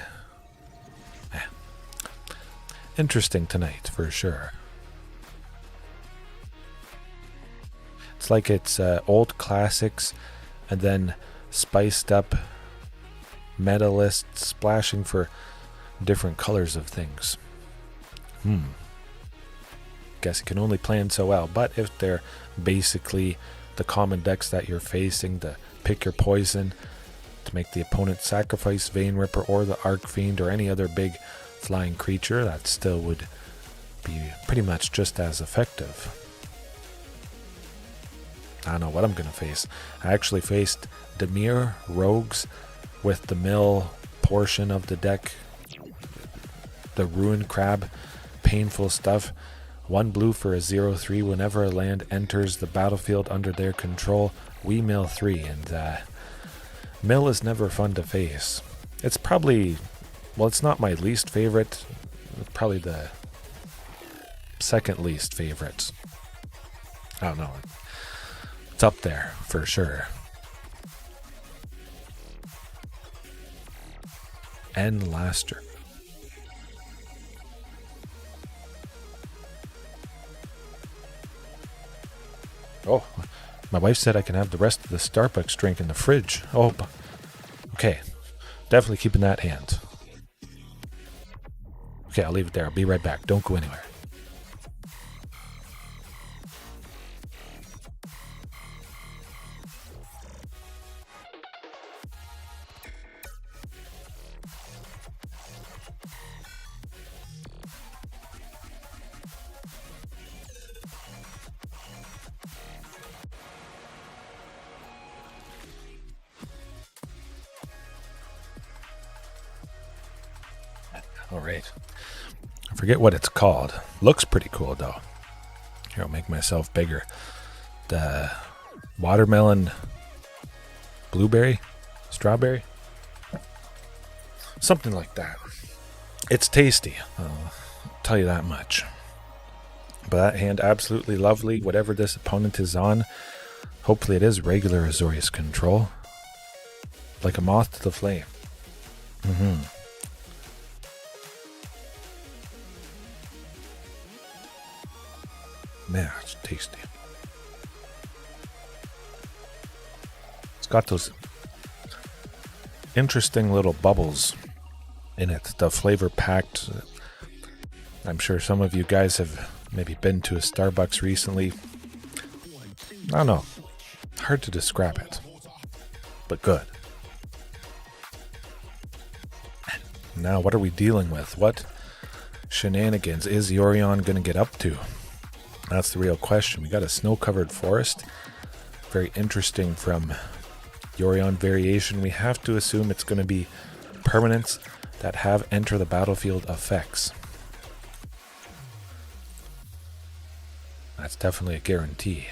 Interesting tonight, for sure. It's like it's old classics and then spiced up meta lists splashing for different colors of things. Guess you can only plan so well, but if they're basically the common decks that you're facing, to pick your poison, to make the opponent sacrifice Vein Ripper or the Archfiend or any other big flying creature, that still would be pretty much just as effective. I don't know what I'm going to face. I actually faced Dimir Rogues with the mill portion of the deck. The Ruin Crab, painful stuff. 1 blue for a 0/3. Whenever a land enters the battlefield under their control, we mill 3. And mill is never fun to face. It's probably... well, it's not my least favorite. It's probably the second least favorite. I don't know. It's up there for sure. And Laster. Oh, my wife said I can have the rest of the Starbucks drink in the fridge. Oh, okay. Definitely keeping that hand. Okay, I'll leave it there. I'll be right back. Don't go anywhere. All right. I forget what it's called. Looks pretty cool, though. Here, I'll make myself bigger. The watermelon, blueberry, strawberry, something like that. It's tasty. I'll tell you that much. But that hand, absolutely lovely. Whatever this opponent is on, hopefully it is regular Azorius Control. Like a moth to the flame. Man, it's tasty. It's got those interesting little bubbles in it. The flavor packed. I'm sure some of you guys have maybe been to a Starbucks recently. I don't know. Hard to describe it. But good. Now, what are we dealing with? What shenanigans is Yorion going to get up to? That's the real question. We got a snow-covered forest. Very interesting from Yorion variation. We have to assume it's going to be permanents that have enter the battlefield effects. That's definitely a guarantee.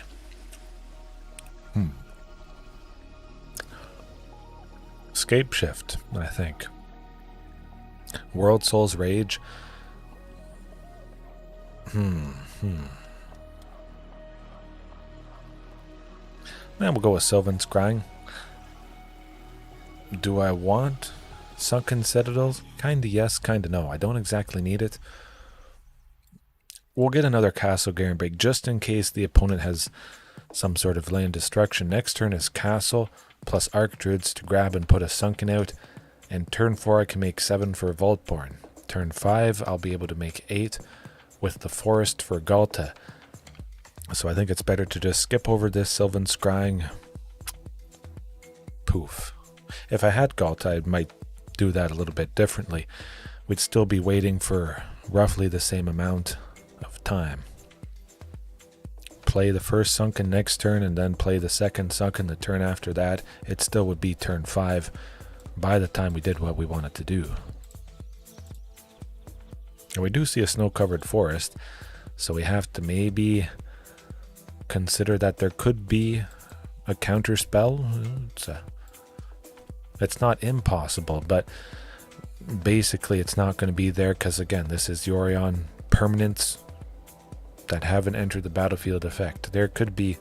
Scape Shift, I think. World Soul's Rage. Then we'll go with Sylvan Scrying. Do I want Sunken Citadels? Kinda yes, kinda no. I don't exactly need it. We'll get another Castle Garenbrig just in case the opponent has some sort of land destruction. Next turn is Castle plus Archdruids to grab and put a Sunken out. And turn 4 I can make 7 for Vaultborn. Turn 5 I'll be able to make 8 with the Forest for Ghalta. So I think it's better to just skip over this Sylvan Scrying. Poof. If I had Ghalta, I might do that a little bit differently. We'd still be waiting for roughly the same amount of time. Play the first Sunken next turn and then play the second Sunken the turn after that. It still would be turn 5 by the time we did what we wanted to do. And we do see a snow-covered forest, so we have to maybe consider that there could be a counter spell. It's not impossible, but basically it's not going to be there because, again, this is Yorion permanents that haven't entered the battlefield effect. There could be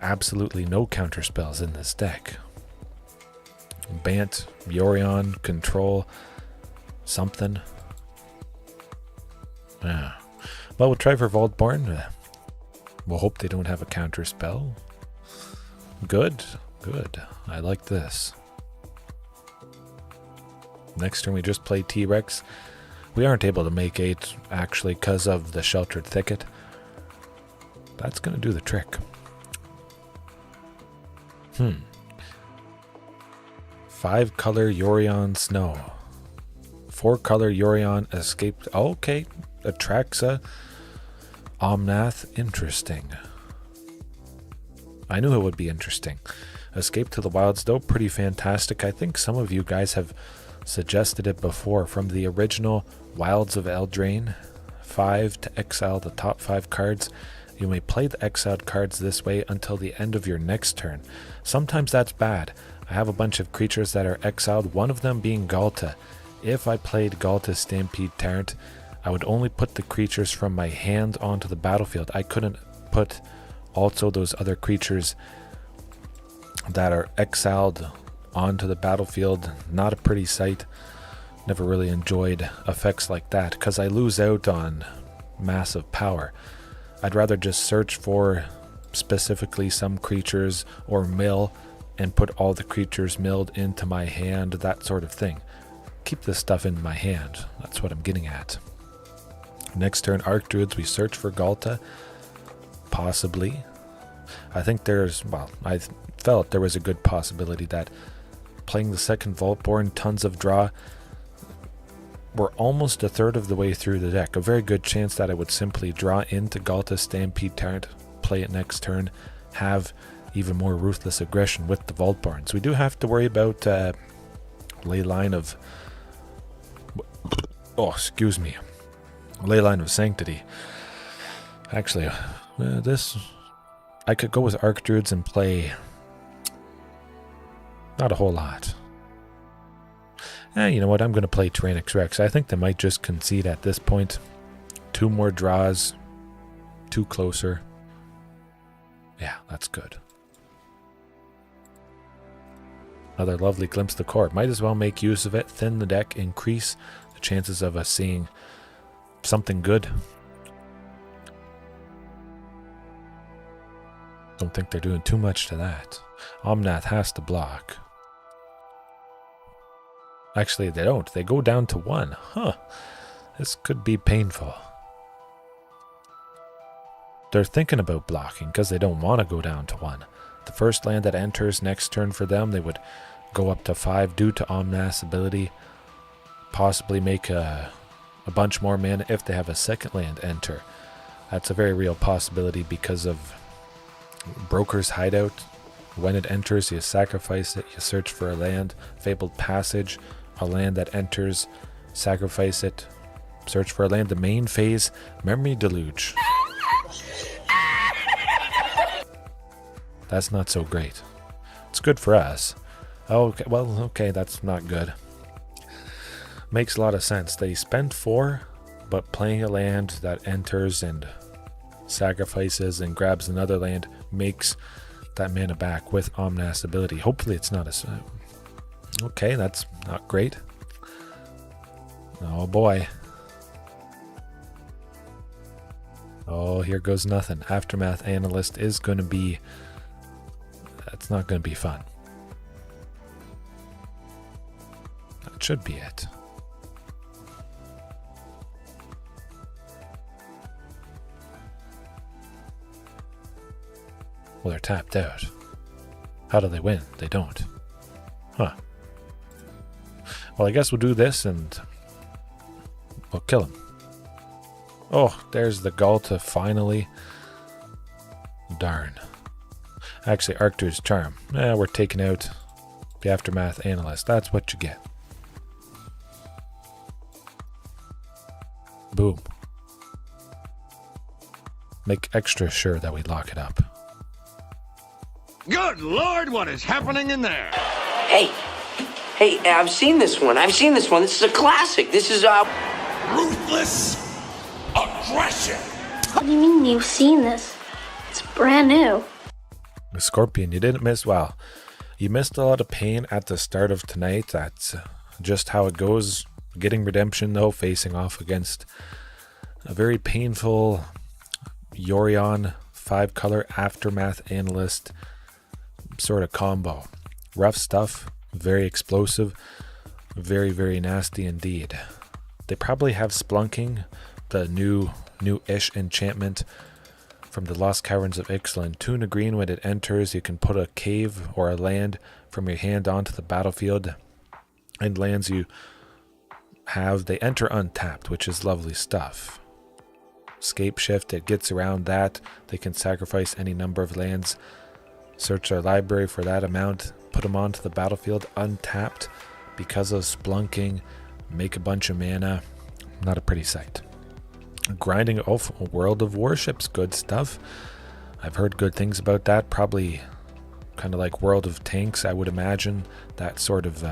absolutely no counter spells in this deck. Bant, Yorion, Control, something. Yeah. Well, we'll try for Vaultborn. We'll hope they don't have a counter spell. Good, good. I like this. Next turn we just play T-Rex. We aren't able to make 8 actually because of the Sheltered Thicket. That's going to do the trick. 5-color Yorion Snow. 4-color Yorion Escaped. Okay, Atraxa. Omnath. Interesting. I knew it would be interesting. Escape to the Wilds, though, pretty fantastic. I think some of you guys have suggested it before. From the original Wilds of Eldraine 5 to exile the top 5 cards. You may play the exiled cards this way until the end of your next turn. Sometimes that's bad. I have a bunch of creatures that are exiled, one of them being Ghalta. If I played Ghalta Stampede Tyrant, I would only put the creatures from my hand onto the battlefield. I couldn't put also those other creatures that are exiled onto the battlefield. Not a pretty sight. Never really enjoyed effects like that because I lose out on massive power. I'd rather just search for specifically some creatures or mill and put all the creatures milled into my hand, that sort of thing. Keep this stuff in my hand. That's what I'm getting at. Next turn, Archdruids, we search for Ghalta. Possibly. I think there's, well, I felt there was a good possibility that playing the second Vaultborn, tons of draw. We're almost a third of the way through the deck. A very good chance that I would simply draw into Ghalta Stampede Tyrant, play it next turn, have even more ruthless aggression with the Vaultborns. We do have to worry about Leyline of... Oh, excuse me. Leyline of Sanctity. Actually, this... I could go with Archdruids and play... Not a whole lot. You know what? I'm going to play Tyrranax Rex. I think they might just concede at this point. 2 more draws. 2 closer. Yeah, that's good. Another lovely glimpse of the court. Might as well make use of it. Thin the deck. Increase the chances of us seeing something good. Don't think they're doing too much to that. Omnath has to block. Actually, they don't. They go down to 1. Huh. This could be painful. they're thinking about blocking because they don't want to go down to 1. The first land that enters next turn for them, they would go up to 5 due to Omnath's ability. Possibly make a bunch more mana if they have a second land enter. That's a very real possibility because of Broker's Hideout. When it enters, you sacrifice it, you search for a land. Fabled Passage, a land that enters, sacrifice it, search for a land. The main phase, Memory Deluge. That's not so great. It's good for us. Okay, well, okay, that's not good. Makes a lot of sense. They spend 4, but playing a land that enters and sacrifices and grabs another land makes that mana back with Omnath's ability. Hopefully it's not a... Okay, that's not great. Oh boy. Oh, here goes nothing. Aftermath Analyst is going to be... That's not going to be fun. That should be it. Well, they're tapped out. How do they win? They don't. Huh. Well, I guess we'll do this and we'll kill him. Oh, there's the Ghalta finally. Darn. Actually, Archdruid's Charm. We're taking out the Aftermath Analyst. That's what you get. Boom. Make extra sure that we lock it up. Good Lord, what is happening in there? Hey, I've seen this one. This is a classic. This is, Ruthless aggression. What do you mean you've seen this? It's brand new. The Scorpion, you didn't miss. Well, you missed a lot of pain at the start of tonight. That's just how it goes. Getting redemption, though, facing off against a very painful Yorion 5-color Aftermath Analyst sort of combo. Rough stuff, very explosive, very, very nasty indeed. They probably have Spelunking, the new-ish enchantment from the Lost Caverns of Ixalan. 2 green when it enters, you can put a cave or a land from your hand onto the battlefield, and lands you have, they enter untapped, which is lovely stuff. Scape Shift, it gets around that. They can sacrifice any number of lands, search their library for that amount, put them onto the battlefield untapped because of Spelunking, make a bunch of mana. Not a pretty sight. Grinding off a World of Warships, good stuff. I've heard good things about that. Probably kind of like World of Tanks, I would imagine. That sort of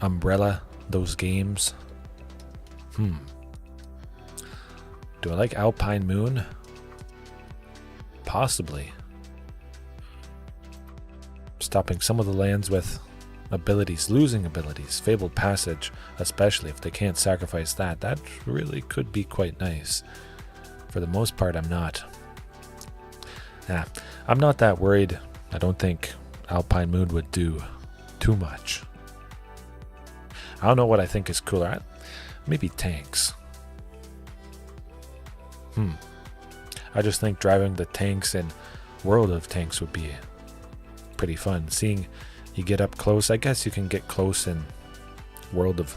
umbrella, those games. Do I like Alpine Moon? Possibly. Stopping some of the lands with abilities, losing abilities, Fabled Passage, especially if they can't sacrifice that. That really could be quite nice. For the most part, I'm not. I'm not that worried. I don't think Alpine Moon would do too much. I don't know what I think is cooler. Maybe tanks. I just think driving the tanks in World of Tanks would be pretty fun. Seeing you get up close. I guess you can get close in World of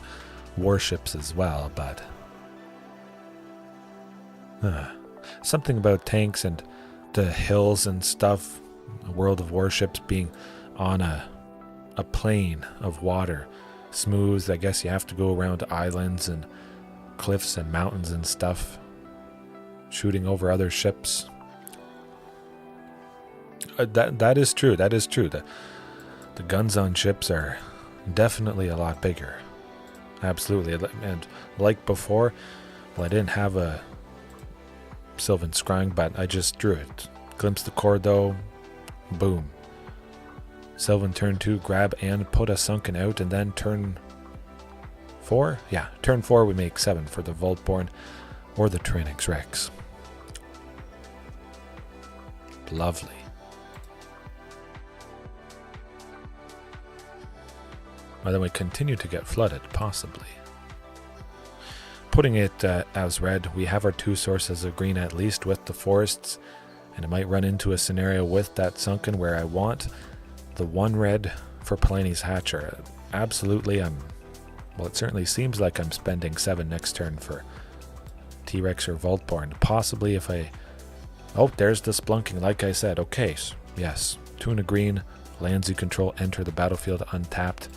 Warships as well, but something about tanks and the hills and stuff, World of Warships being on a plain of water, smooth. I guess you have to go around islands and cliffs and mountains and stuff, shooting over other ships. That is true. That is true. The guns on ships are definitely a lot bigger. Absolutely. And like before, well, I didn't have a Sylvan Scrying, but I just drew it. Glimpse the core though. Boom. Sylvan turn 2, grab and put a Sunken out, and then turn 4? Yeah, turn 4 we make 7 for the Vaultborn or the Tyrranax Rex. Lovely. Well, then we continue to get flooded, possibly. putting it as red. We have our 2 sources of green at least with the forests, and it might run into a scenario with that sunken where I want the 1 red for Palani's Hatcher. Absolutely, well, it certainly seems like I'm spending 7 next turn for T-Rex or Vaultborn. Possibly if I... Oh, there's the Spelunking, like I said. Okay, yes. 2 and a green, lands you control, enter the battlefield untapped.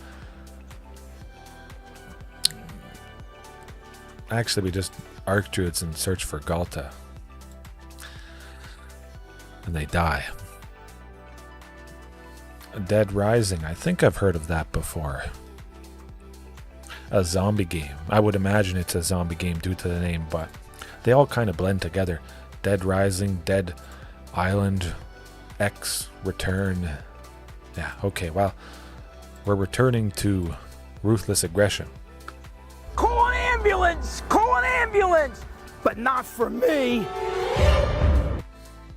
Actually, we just Archdruids and search for Ghalta. And they die. Dead Rising, I think I've heard of that before. A zombie game. I would imagine it's a zombie game due to the name, but they all kind of blend together. Dead Rising, Dead Island, X, Return. Yeah, okay, well, we're returning to Ruthless Aggression. Call an ambulance! Call an ambulance! But not for me!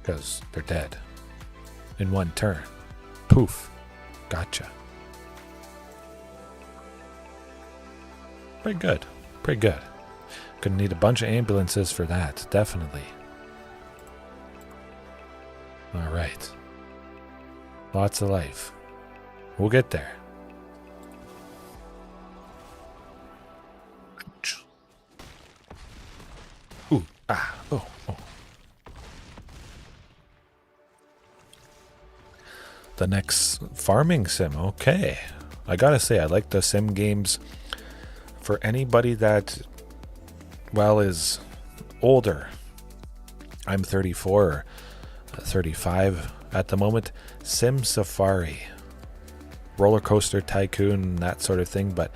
Because they're dead. In 1 turn. Poof. Gotcha. Pretty good. Pretty good. Gonna need a bunch of ambulances for that, definitely. Alright. Lots of life. We'll get there. Ouch. Ooh. Ah. Oh. The next farming sim. Okay. I gotta say, I like the sim games for anybody that, well, is older. I'm 34 or 35 at the moment. Sim Safari. Roller Coaster Tycoon, that sort of thing, but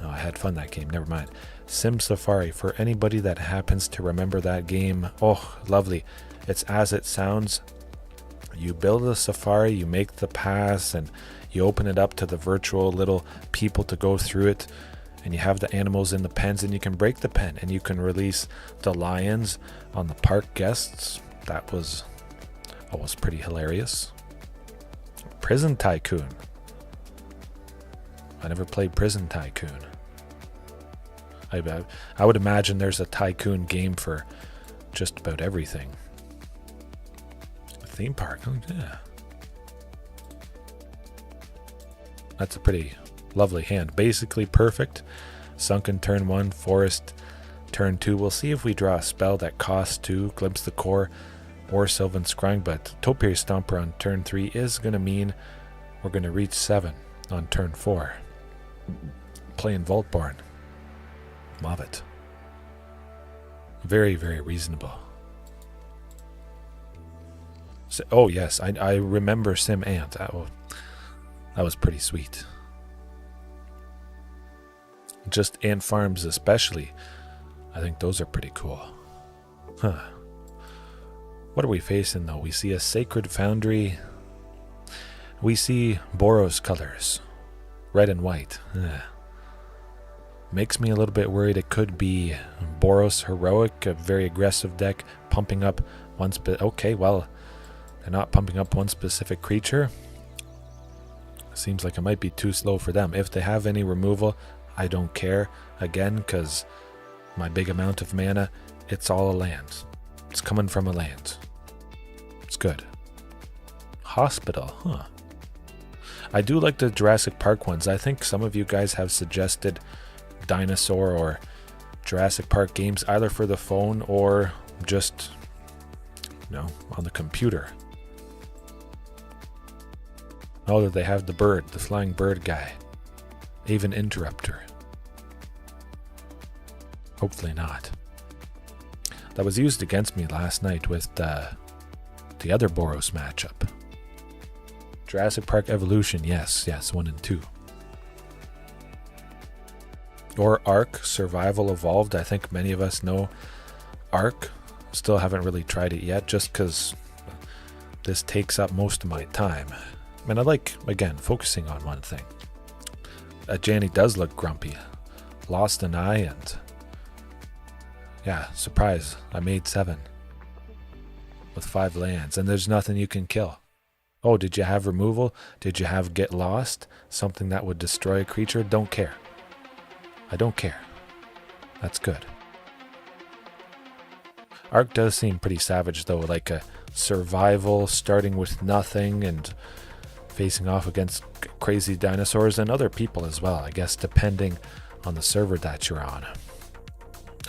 oh, I had fun that game, never mind. Sim Safari, for anybody that happens to remember that game, oh, lovely. It's as it sounds. You build a safari, you make the pass, and you open it up to the virtual little people to go through it, and you have the animals in the pens, and you can break the pen, and you can release the lions on the park guests. That was always pretty hilarious. Prison Tycoon. I never played Prison Tycoon. I would imagine there's a Tycoon game for just about everything. Theme park, oh yeah. That's a pretty lovely hand. Basically perfect. Sunken turn 1, Forest turn 2. We'll see if we draw a spell that costs 2, Glimpse the Core, or Sylvan Scrying, but Topiary Stomper on turn 3 is going to mean we're going to reach 7 on turn 4. Playing Vaultborn. Love it. Very, very reasonable. So, oh yes, I remember Sim Ant. That was pretty sweet. Just ant farms especially. I think those are pretty cool. Huh. What are we facing though? We see a Sacred Foundry. We see Boros colors. Red and white. Makes me a little bit worried it could be Boros Heroic, a very aggressive deck, pumping up one okay, well, they're not pumping up one specific creature. Seems like it might be too slow for them. If they have any removal, I don't care. Again, because my big amount of mana, it's all a land. It's coming from a land. It's good. Hospital, huh. I do like the Jurassic Park ones. I think some of you guys have suggested Dinosaur or Jurassic Park games either for the phone or just, on the computer. Oh, that they have the bird, the flying bird guy. Even Interrupter. Hopefully not. That was used against me last night with the other Boros matchup. Jurassic Park Evolution, yes, 1 and 2. Or Ark, Survival Evolved. I think many of us know Ark. Still haven't really tried it yet, just because this takes up most of my time. And I like, again, focusing on one thing. Janny does look grumpy. Lost an eye and... yeah, surprise. I made 7. With 5 lands. And there's nothing you can kill. Oh, did you have removal? Did you have get lost? Something that would destroy a creature? Don't care. I don't care. That's good. Arc does seem pretty savage, though, like a survival starting with nothing and facing off against crazy dinosaurs and other people as well, I guess, depending on the server that you're on.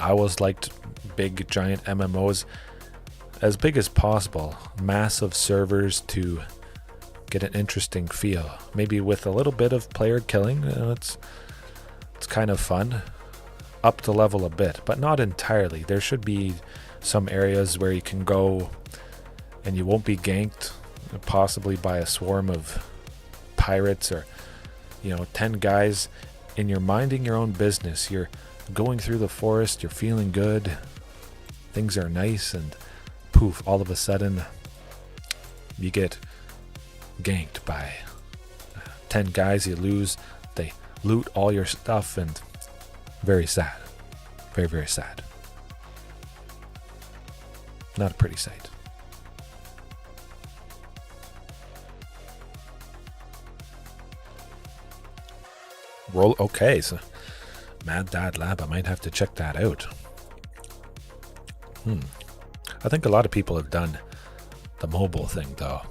I always liked big, giant MMOs, as big as possible, massive servers to get an interesting feel. Maybe with a little bit of player killing, it's kind of fun. Up the level a bit, but not entirely. There should be some areas where you can go and you won't be ganked, possibly by a swarm of pirates or 10 guys, and you're minding your own business. You're going through the forest, you're feeling good, things are nice, and poof, all of a sudden you get ganked by 10 guys. You lose, they loot all your stuff, and very sad. Very, very sad. Not a pretty sight. Okay, so Mad Dad Lab, I might have to check that out. I think a lot of people have done the mobile thing, though.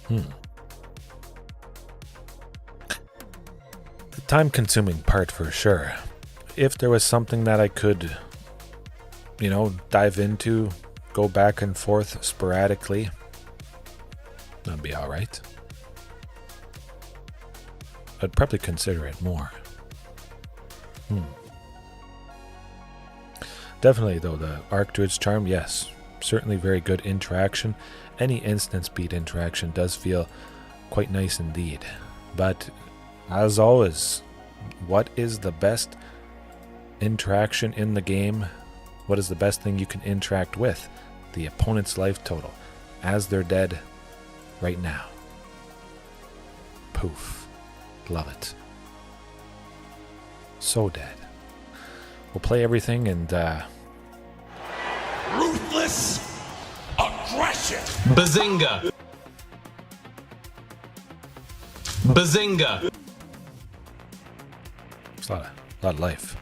The time-consuming part for sure. If there was something that I could, dive into, go back and forth sporadically, that'd be alright. I'd probably consider it more. Definitely, though, the Archdruid's charm, yes. Certainly very good interaction. Any instant speed interaction does feel quite nice indeed. But, as always, what is the best interaction in the game? What is the best thing you can interact with? The opponent's life total, as they're dead right now. Poof. Love it. So dead. We'll play everything and Ruthless aggression. Bazinga! Bazinga! it's a lot of life.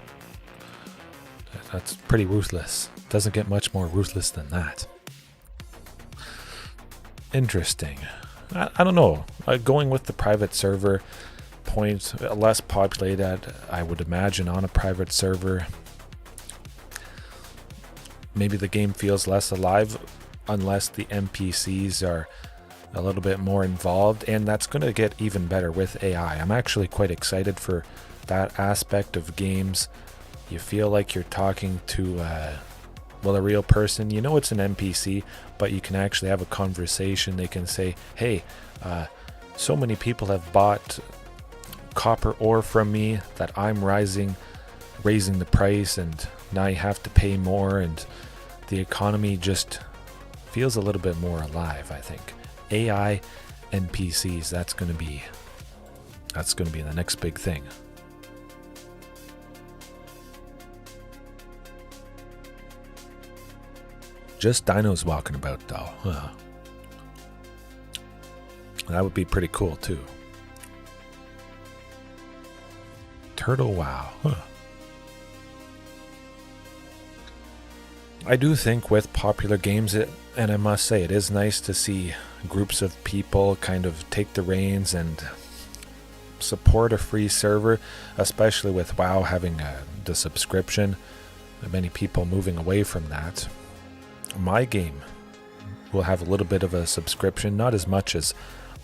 That's pretty ruthless. Doesn't get much more ruthless than that. Interesting. I don't know. Going with the private server point, less populated, I would imagine, on a private server. Maybe the game feels less alive unless the NPCs are a little bit more involved, and that's going to get even better with AI. I'm actually quite excited for that aspect of games. You feel like you're talking to a real person. You know it's an NPC, but you can actually have a conversation. They can say, hey, so many people have bought copper ore from me that I'm raising the price, and now you have to pay more, and the economy just feels a little bit more alive, I think. AI NPCs, that's going to be the next big thing. Just dinos walking about, though. That would be pretty cool, too. Turtle wow. I do think with popular games, and I must say, it is nice to see groups of people kind of take the reins and support a free server, especially with WoW having the subscription. Many people moving away from that. My game will have a little bit of a subscription, not as much as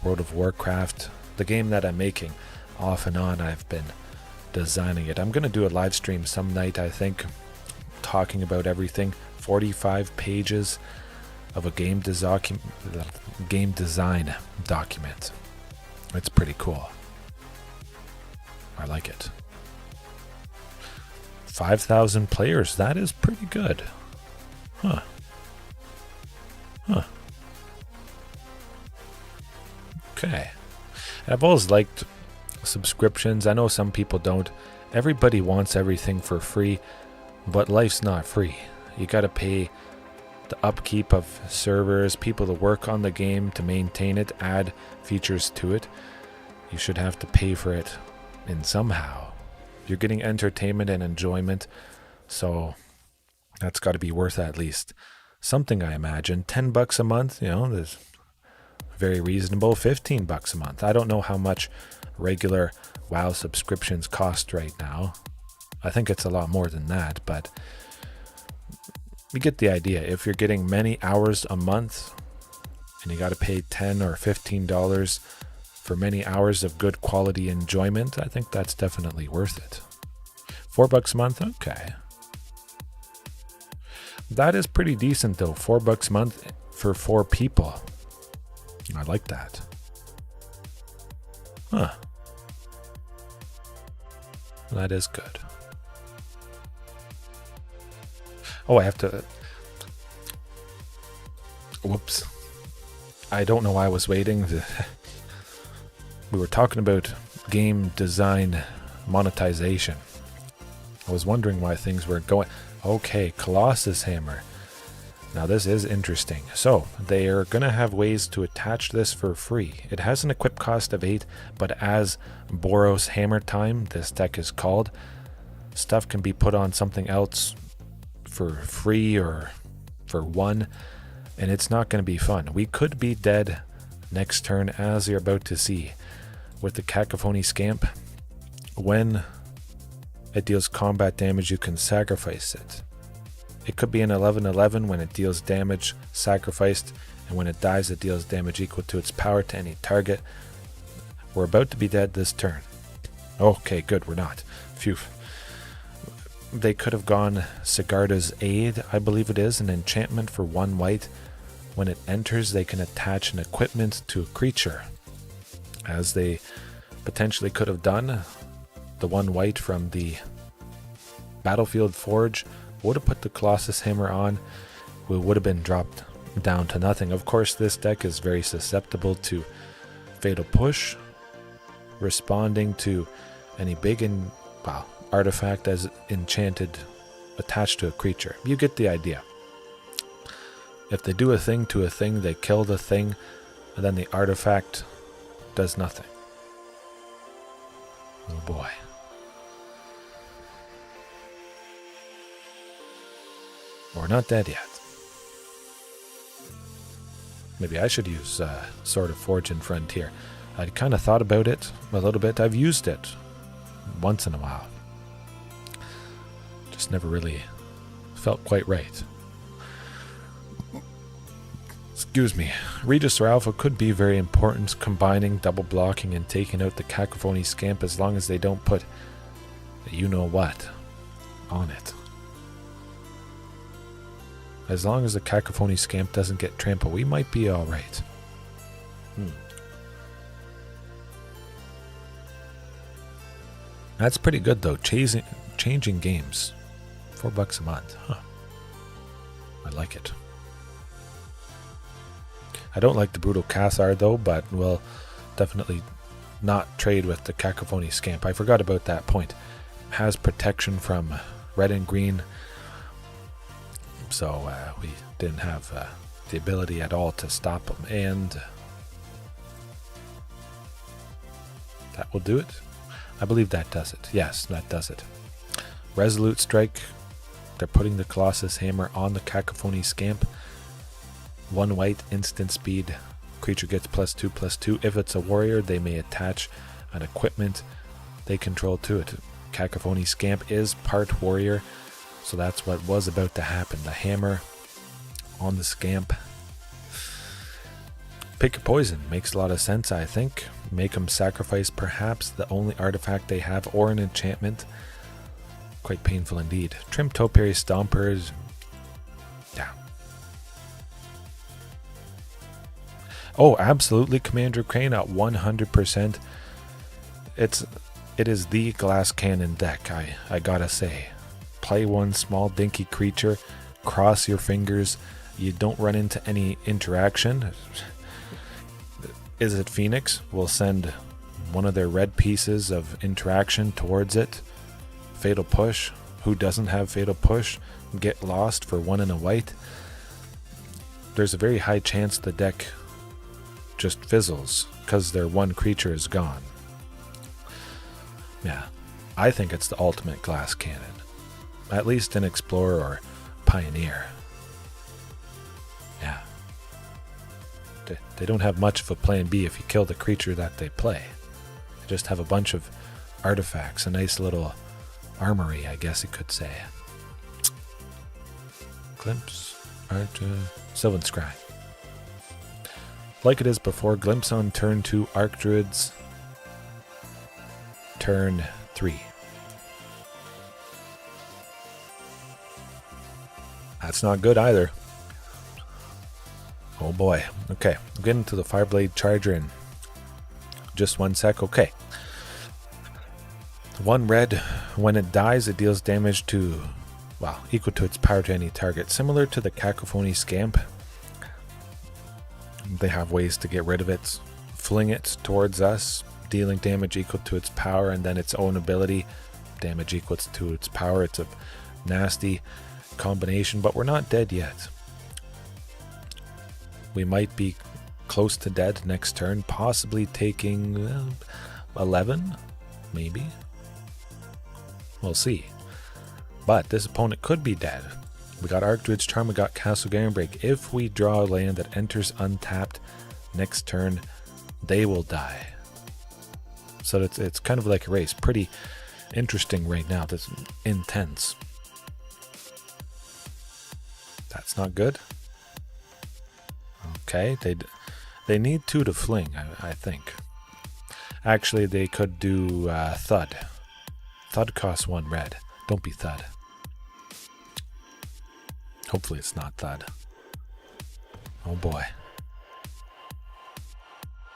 World of Warcraft. The game that I'm making, off and on, I've been designing it. I'm going to do a live stream some night, I think, talking about everything. 45 pages of a game design document. It's pretty cool. I like it. 5,000 players, that is pretty good. Huh. Okay. I've always liked subscriptions. I know some people don't. Everybody wants everything for free, but life's not free. You gotta pay the upkeep of servers, people to work on the game, to maintain it, add features to it. You should have to pay for it in somehow. You're getting entertainment and enjoyment, so that's got to be worth at least something, I imagine. $10 a month, there's very reasonable. $15 a month. I don't know how much regular WoW subscriptions cost right now. I think it's a lot more than that, but you get the idea. If you're getting many hours a month and you got to pay $10 or $15 for many hours of good quality enjoyment, I think that's definitely worth it. $4 a month, okay. That is pretty decent though. $4 a month for 4 people. I like that. Huh. That is good. Oh, I have to... Whoops. I don't know why I was waiting. We were talking about game design monetization. I was wondering why things weren't going... Okay, Colossus Hammer. Now this is interesting. So, they are going to have ways to attach this for free. It has an equip cost of 8, but as Boros Hammertime, this deck is called, stuff can be put on something else for free or for 1, and it's not going to be fun. We could be dead next turn, as you're about to see with the Cacophony Scamp. When it deals combat damage, you can sacrifice it. It could be an 11/11 when it deals damage sacrificed, and when it dies, it deals damage equal to its power to any target. We're about to be dead this turn. Okay, good, we're not. Phew. They could have gone Sigarda's Aid, I believe it is, an enchantment for 1 white. When it enters, they can attach an equipment to a creature, as they potentially could have done. The 1 white from the Battlefield Forge would have put the Colossus Hammer on. We would have been dropped down to nothing. Of course, this deck is very susceptible to Fatal Push, responding to any big artifact as enchanted attached to a creature. You get the idea. If they do a thing to a thing, they kill the thing, and then the artifact does nothing. Oh boy. We're not dead yet. Maybe I should use Sword of Forge and Frontier. I'd kind of thought about it a little bit. I've used it once in a while. Just never really felt quite right. Excuse me. Regisaur Alpha could be very important, combining double blocking and taking out the Cacophony Scamp, as long as they don't put you-know-what on it. As long as the Cacophony Scamp doesn't get trampled, we might be alright. That's pretty good though, changing games. $4 a month, huh. I like it. I don't like the Brutal Cathar though, but we'll definitely not trade with the Cacophony Scamp. I forgot about that point. Has protection from red and green, so we didn't have the ability at all to stop them, and that will do it. I believe that does it. Yes, that does it. Resolute Strike. They're putting the Colossus Hammer on the Cacophony Scamp. 1 white, instant speed. Creature gets +2/+2. If it's a warrior, they may attach an equipment they control to it. Cacophony Scamp is part warrior, so that's what was about to happen. The hammer on the Scamp. Pick a poison. Makes a lot of sense, I think. Make them sacrifice perhaps the only artifact they have, or an enchantment. Quite painful indeed. Trim Topiary Stompers. Yeah. Oh, absolutely, Commander Crane at 100%. It is the glass cannon deck, I gotta say. Play 1 small dinky creature, cross your fingers, you don't run into any interaction. Is it Phoenix? We'll send one of their red pieces of interaction towards it. Fatal Push. Who doesn't have Fatal Push? Get lost for 1 and a white. There's a very high chance the deck just fizzles because their 1 creature is gone. Yeah, I think it's the ultimate glass cannon. At least an Explorer or Pioneer. Yeah. They don't have much of a plan B if you kill the creature that they play. They just have a bunch of artifacts, a nice little armory, I guess you could say. Glimpse, Sylvan Scrying. Like it is before, Glimpse on turn 2, Archdruids turn 3. That's not good either. Oh boy. Okay, we'll get into the Fireblade Charger in just 1 sec. Okay. 1 red. When it dies, it deals damage to, well, equal to its power to any target. Similar to the Cacophony Scamp. They have ways to get rid of it. Fling it towards us, dealing damage equal to its power, and then its own ability, damage equal to its power. It's a nasty combination, but we're not dead yet. We might be close to dead next turn, possibly taking 11, maybe. We'll see. But this opponent could be dead. We got Archdruid's Charm, we got Castle Garenbrig. If we draw a land that enters untapped next turn, they will die. So it's kind of like a race. Pretty interesting right now. That's intense. That's not good. Okay, they need 2 to fling, I think. Actually, they could do Thud. Thud costs 1 red. Don't be Thud. Hopefully it's not Thud. Oh boy.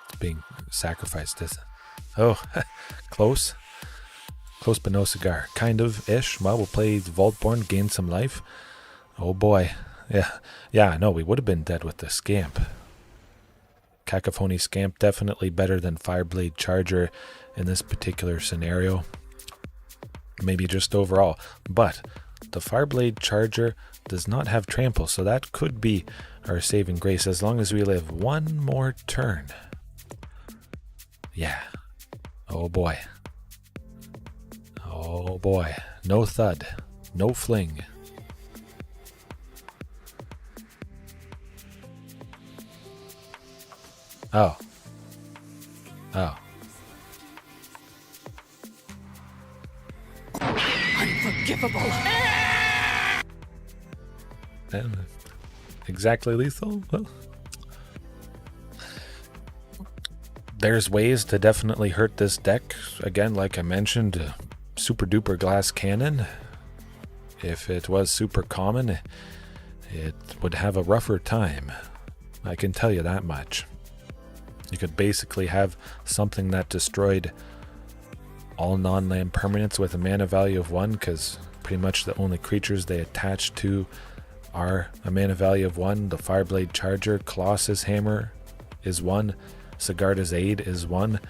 It's being sacrificed, isn't it? Oh, close. Close but no cigar. Kind of-ish. Well, we'll play Vaultborn, gain some life. Oh boy. Yeah, no, we would have been dead with the Scamp. Cacophony Scamp, definitely better than Fireblade Charger in this particular scenario. Maybe just overall. But the Fireblade Charger does not have trample, so that could be our saving grace as long as we live 1 more turn. Yeah. Oh boy. Oh boy. No Thud. No fling. Oh. Unforgivable. And exactly lethal? Well, there's ways to definitely hurt this deck. Again, like I mentioned, super duper glass cannon. If it was super common, it would have a rougher time. I can tell you that much. You could basically have something that destroyed all non-land permanents with a mana value of 1, because pretty much the only creatures they attach to are a mana value of 1. The Fireblade Charger, Colossus Hammer is 1. Sigarda's Aid is 1.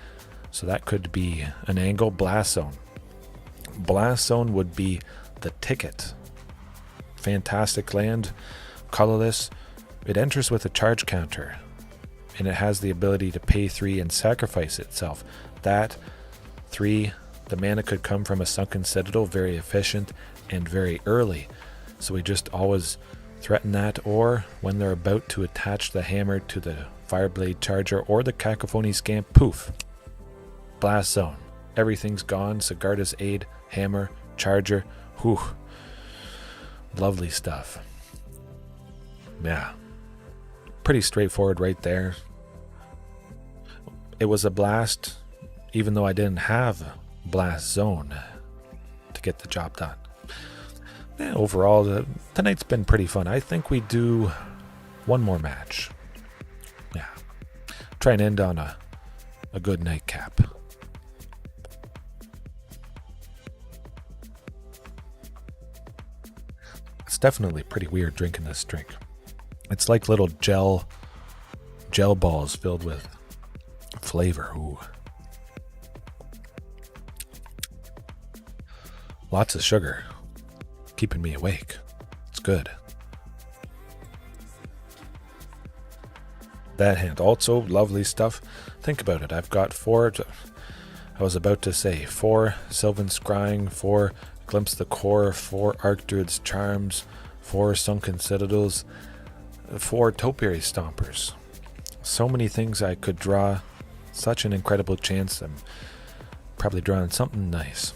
So that could be an angle. Blast Zone. Blast Zone would be the ticket. Fantastic land. Colorless. It enters with a charge counter. And it has the ability to pay 3 and sacrifice itself. That 3, the mana could come from a Sunken Citadel, very efficient and very early. So we just always threaten that, or when they're about to attach the hammer to the Fireblade Charger or the Cacophony Scamp, poof. Blast Zone. Everything's gone. Sigarda's Aid, Hammer, Charger. Whew. Lovely stuff. Yeah. Pretty straightforward right there. It was a blast, even though I didn't have Blast Zone to get the job done. Yeah, overall, tonight's been pretty fun. I think we do 1 more match. Yeah. Try and end on a good nightcap. It's definitely pretty weird drinking this drink. It's like little gel balls filled with flavor. Ooh. Lots of sugar. Keeping me awake. It's good. That hand also lovely stuff. Think about it. I've got 4 I was about to say 4 Sylvan Scrying, 4 Glimpse the Core, 4 Archdruid's Charms, 4 Sunken Citadels, 4 Topiary Stompers. So many things I could draw. Such an incredible chance. I'm probably drawing something nice.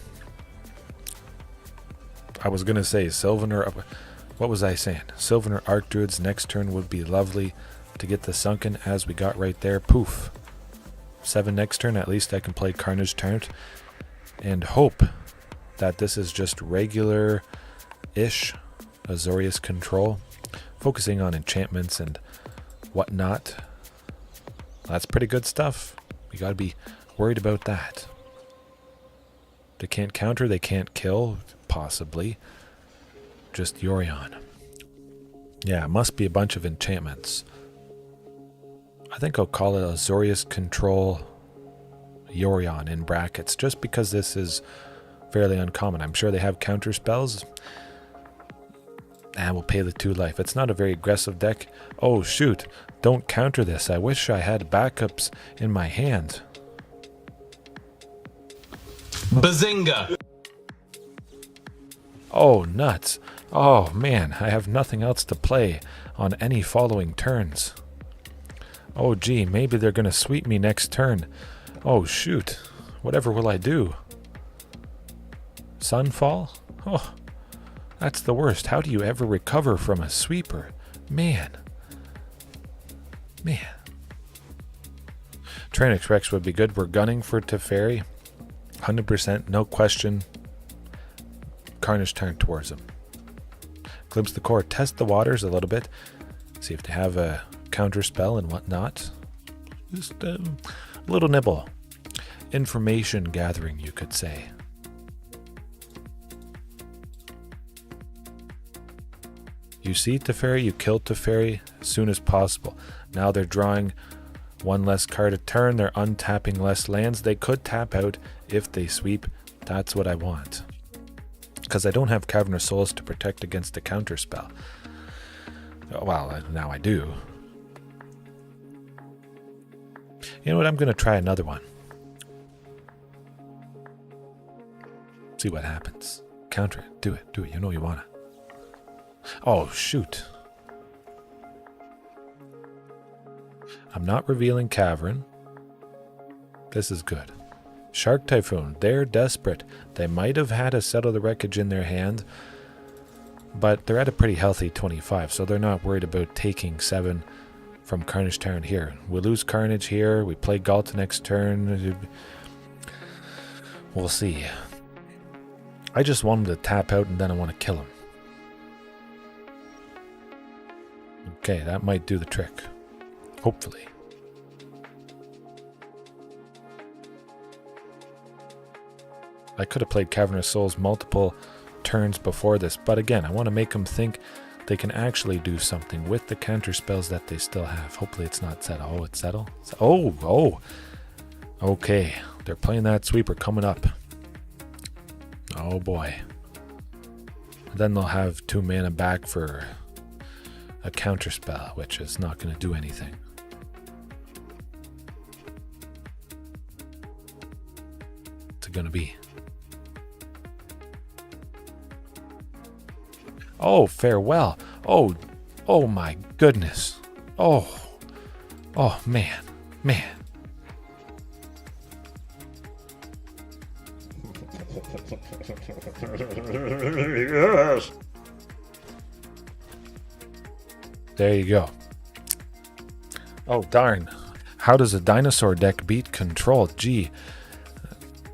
I was going to say Sylvan or... What was I saying? Sylvan or Archdruid's next turn would be lovely to get the Sunken, as we got right there. Poof. 7 next turn. At least I can play Carnage Tyrant and hope that this is just regular-ish Azorius Control, focusing on enchantments and whatnot. That's pretty good stuff. We gotta be worried about that. They can't counter, they can't kill, possibly. Just Yorion. Yeah, it must be a bunch of enchantments. I think I'll call it Azorius Control Yorion in brackets, just because this is fairly uncommon. I'm sure they have counter spells. And we'll pay the 2 life. It's not a very aggressive deck. Oh shoot, don't counter this. I wish I had backups in my hand. Bazinga! Oh nuts. Oh man, I have nothing else to play on any following turns. Oh gee, maybe they're gonna sweep me next turn. Oh shoot, whatever will I do? Sunfall? Oh, that's the worst. How do you ever recover from a sweeper? Man. Tyrranax Rex would be good. We're gunning for Teferi. 100%, no question. Carnage Tyrant towards him. Glimpse the Core. Test the waters a little bit. See if they have a counter spell and whatnot. Just a little nibble. Information gathering, you could say. You see Teferi, you kill Teferi as soon as possible. Now they're drawing 1 less card a turn. They're untapping less lands. They could tap out if they sweep. That's what I want. Because I don't have Cavern of Souls to protect against the counter spell. Well, now I do. You know what? I'm going to try another one. See what happens. Counter it. Do it. Do it. You know you want to. Oh, shoot. I'm not revealing Cavern. This is good. Shark Typhoon. They're desperate. They might have had a Settle the Wreckage in their hand, but they're at a pretty healthy 25, so they're not worried about taking 7 from Carnage Tyrant here. We lose Carnage here. We play Ghalta next turn. We'll see. I just want him to tap out, and then I want to kill him. Okay, that might do the trick. Hopefully. I could have played Cavern of Souls multiple turns before this, but again, I want to make them think they can actually do something with the counter spells that they still have. Hopefully it's not Settle. Oh, it's Settle? Oh! Okay, they're playing that sweeper coming up. Oh boy. Then they'll have 2 mana back for a counter spell, which is not going to do anything. What's it going to be? Oh, farewell. Oh my goodness. Oh, man. Yes. There you go. Oh, darn. How does a dinosaur deck beat Control? Gee.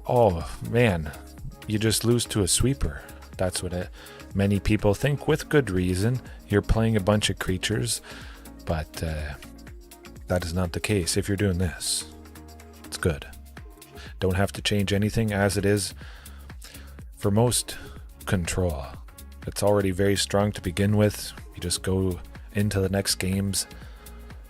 Oh, man. You just lose to a sweeper. That's what many people think, with good reason. You're playing a bunch of creatures, but that is not the case if you're doing this. It's good. Don't have to change anything as it is for most Control. It's already very strong to begin with. You just go into the next games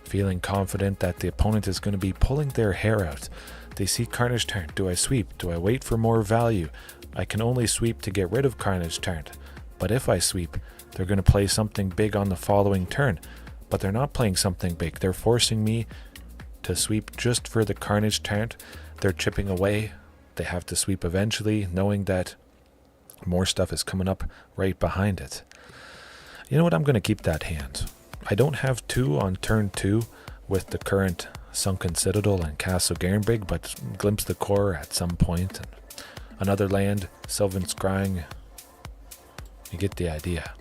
feeling confident that the opponent is going to be pulling their hair out. They see Carnage Tyrant. Do I sweep? Do I wait for more value? I can only sweep to get rid of Carnage Tyrant. But if I sweep, they're going to play something big on the following turn. But they're not playing something big. They're forcing me to sweep just for the Carnage Tyrant. They're chipping away they have to sweep eventually, knowing that more stuff is coming up right behind it. You know what? I'm going to keep that hand. I don't have 2 on turn 2 with the current Sunken Citadel and Castle Garenbrig, but Glimpse the Core at some point. And another land, Sylvan Scrying. You get the idea.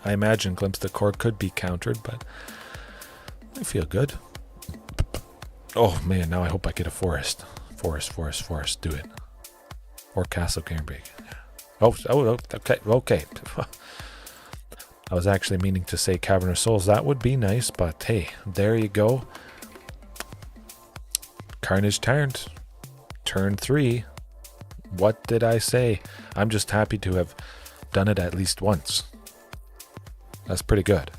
I imagine Glimpse the Core could be countered, but I feel good. Oh man, now I hope I get a forest. Forest, do it. Or Castle Garenbrig. Oh, okay. I was actually meaning to say Cavern of Souls. That would be nice, but hey, there you go. Carnage Tyrant, turn 3. What did I say? I'm just happy to have done it at least once. That's pretty good.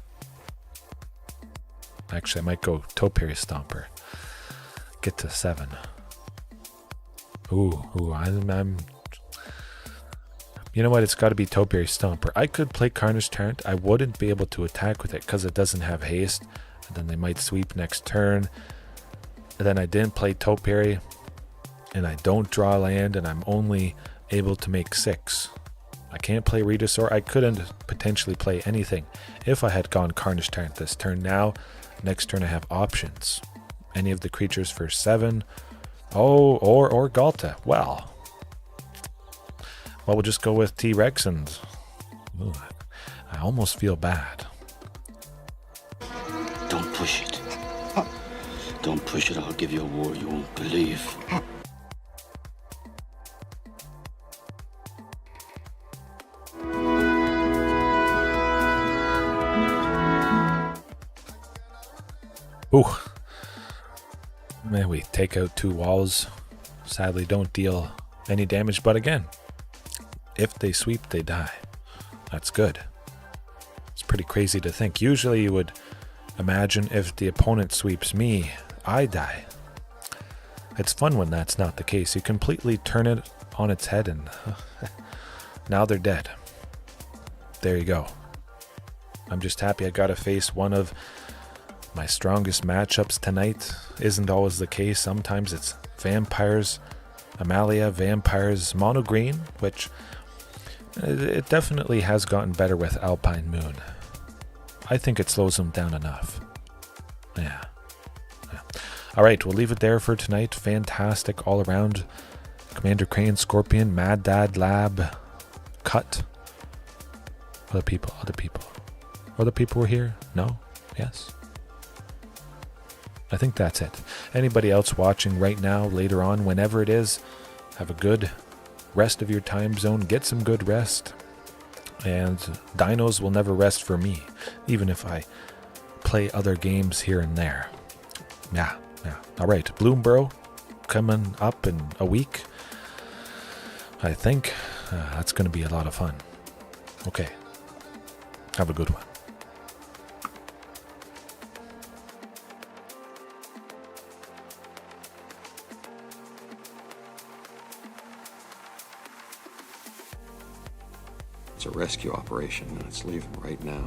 Actually, I might go Topiary Stomper. Get to 7. Ooh, I'm you know what? It's got to be Topiary Stomper. I could play Carnage Tyrant. I wouldn't be able to attack with it because it doesn't have haste. And then they might sweep next turn. And then I didn't play Topiary. And I don't draw land. And I'm only able to make 6. I can't play Regisaur. I couldn't potentially play anything if I had gone Carnage Tyrant this turn. Now, next turn I have options. Any of the creatures for 7. Oh, or Ghalta. Well, we'll just go with T-Rex and... Ooh, I almost feel bad. Don't push it. Don't push it. I'll give you a war you won't believe. Ooh. Man, we take out 2 walls. Sadly, don't deal any damage, but again, if they sweep, they die. That's good. It's pretty crazy to think. Usually you would imagine if the opponent sweeps me, I die. It's fun when that's not the case. You completely turn it on its head and now they're dead. There you go. I'm just happy I got to face one of my strongest matchups tonight. Isn't always the case. Sometimes it's vampires, Amalia, vampires, mono green, which it definitely has gotten better with Alpine Moon. I think it slows them down enough. Yeah. All right, we'll leave it there for tonight. Fantastic all around. Commander Crane, Scorpion, Mad Dad, Lab, Cut. Other people. Other people were here? No? Yes? I think that's it. Anybody else watching right now, later on, whenever it is, have a good rest of your time zone. Get some good rest. And dinos will never rest for me, even if I play other games here and there. Yeah. All right, Bloomborough coming up in a week. I think that's going to be a lot of fun. Okay. Have a good one. It's a rescue operation, and it's leaving right now.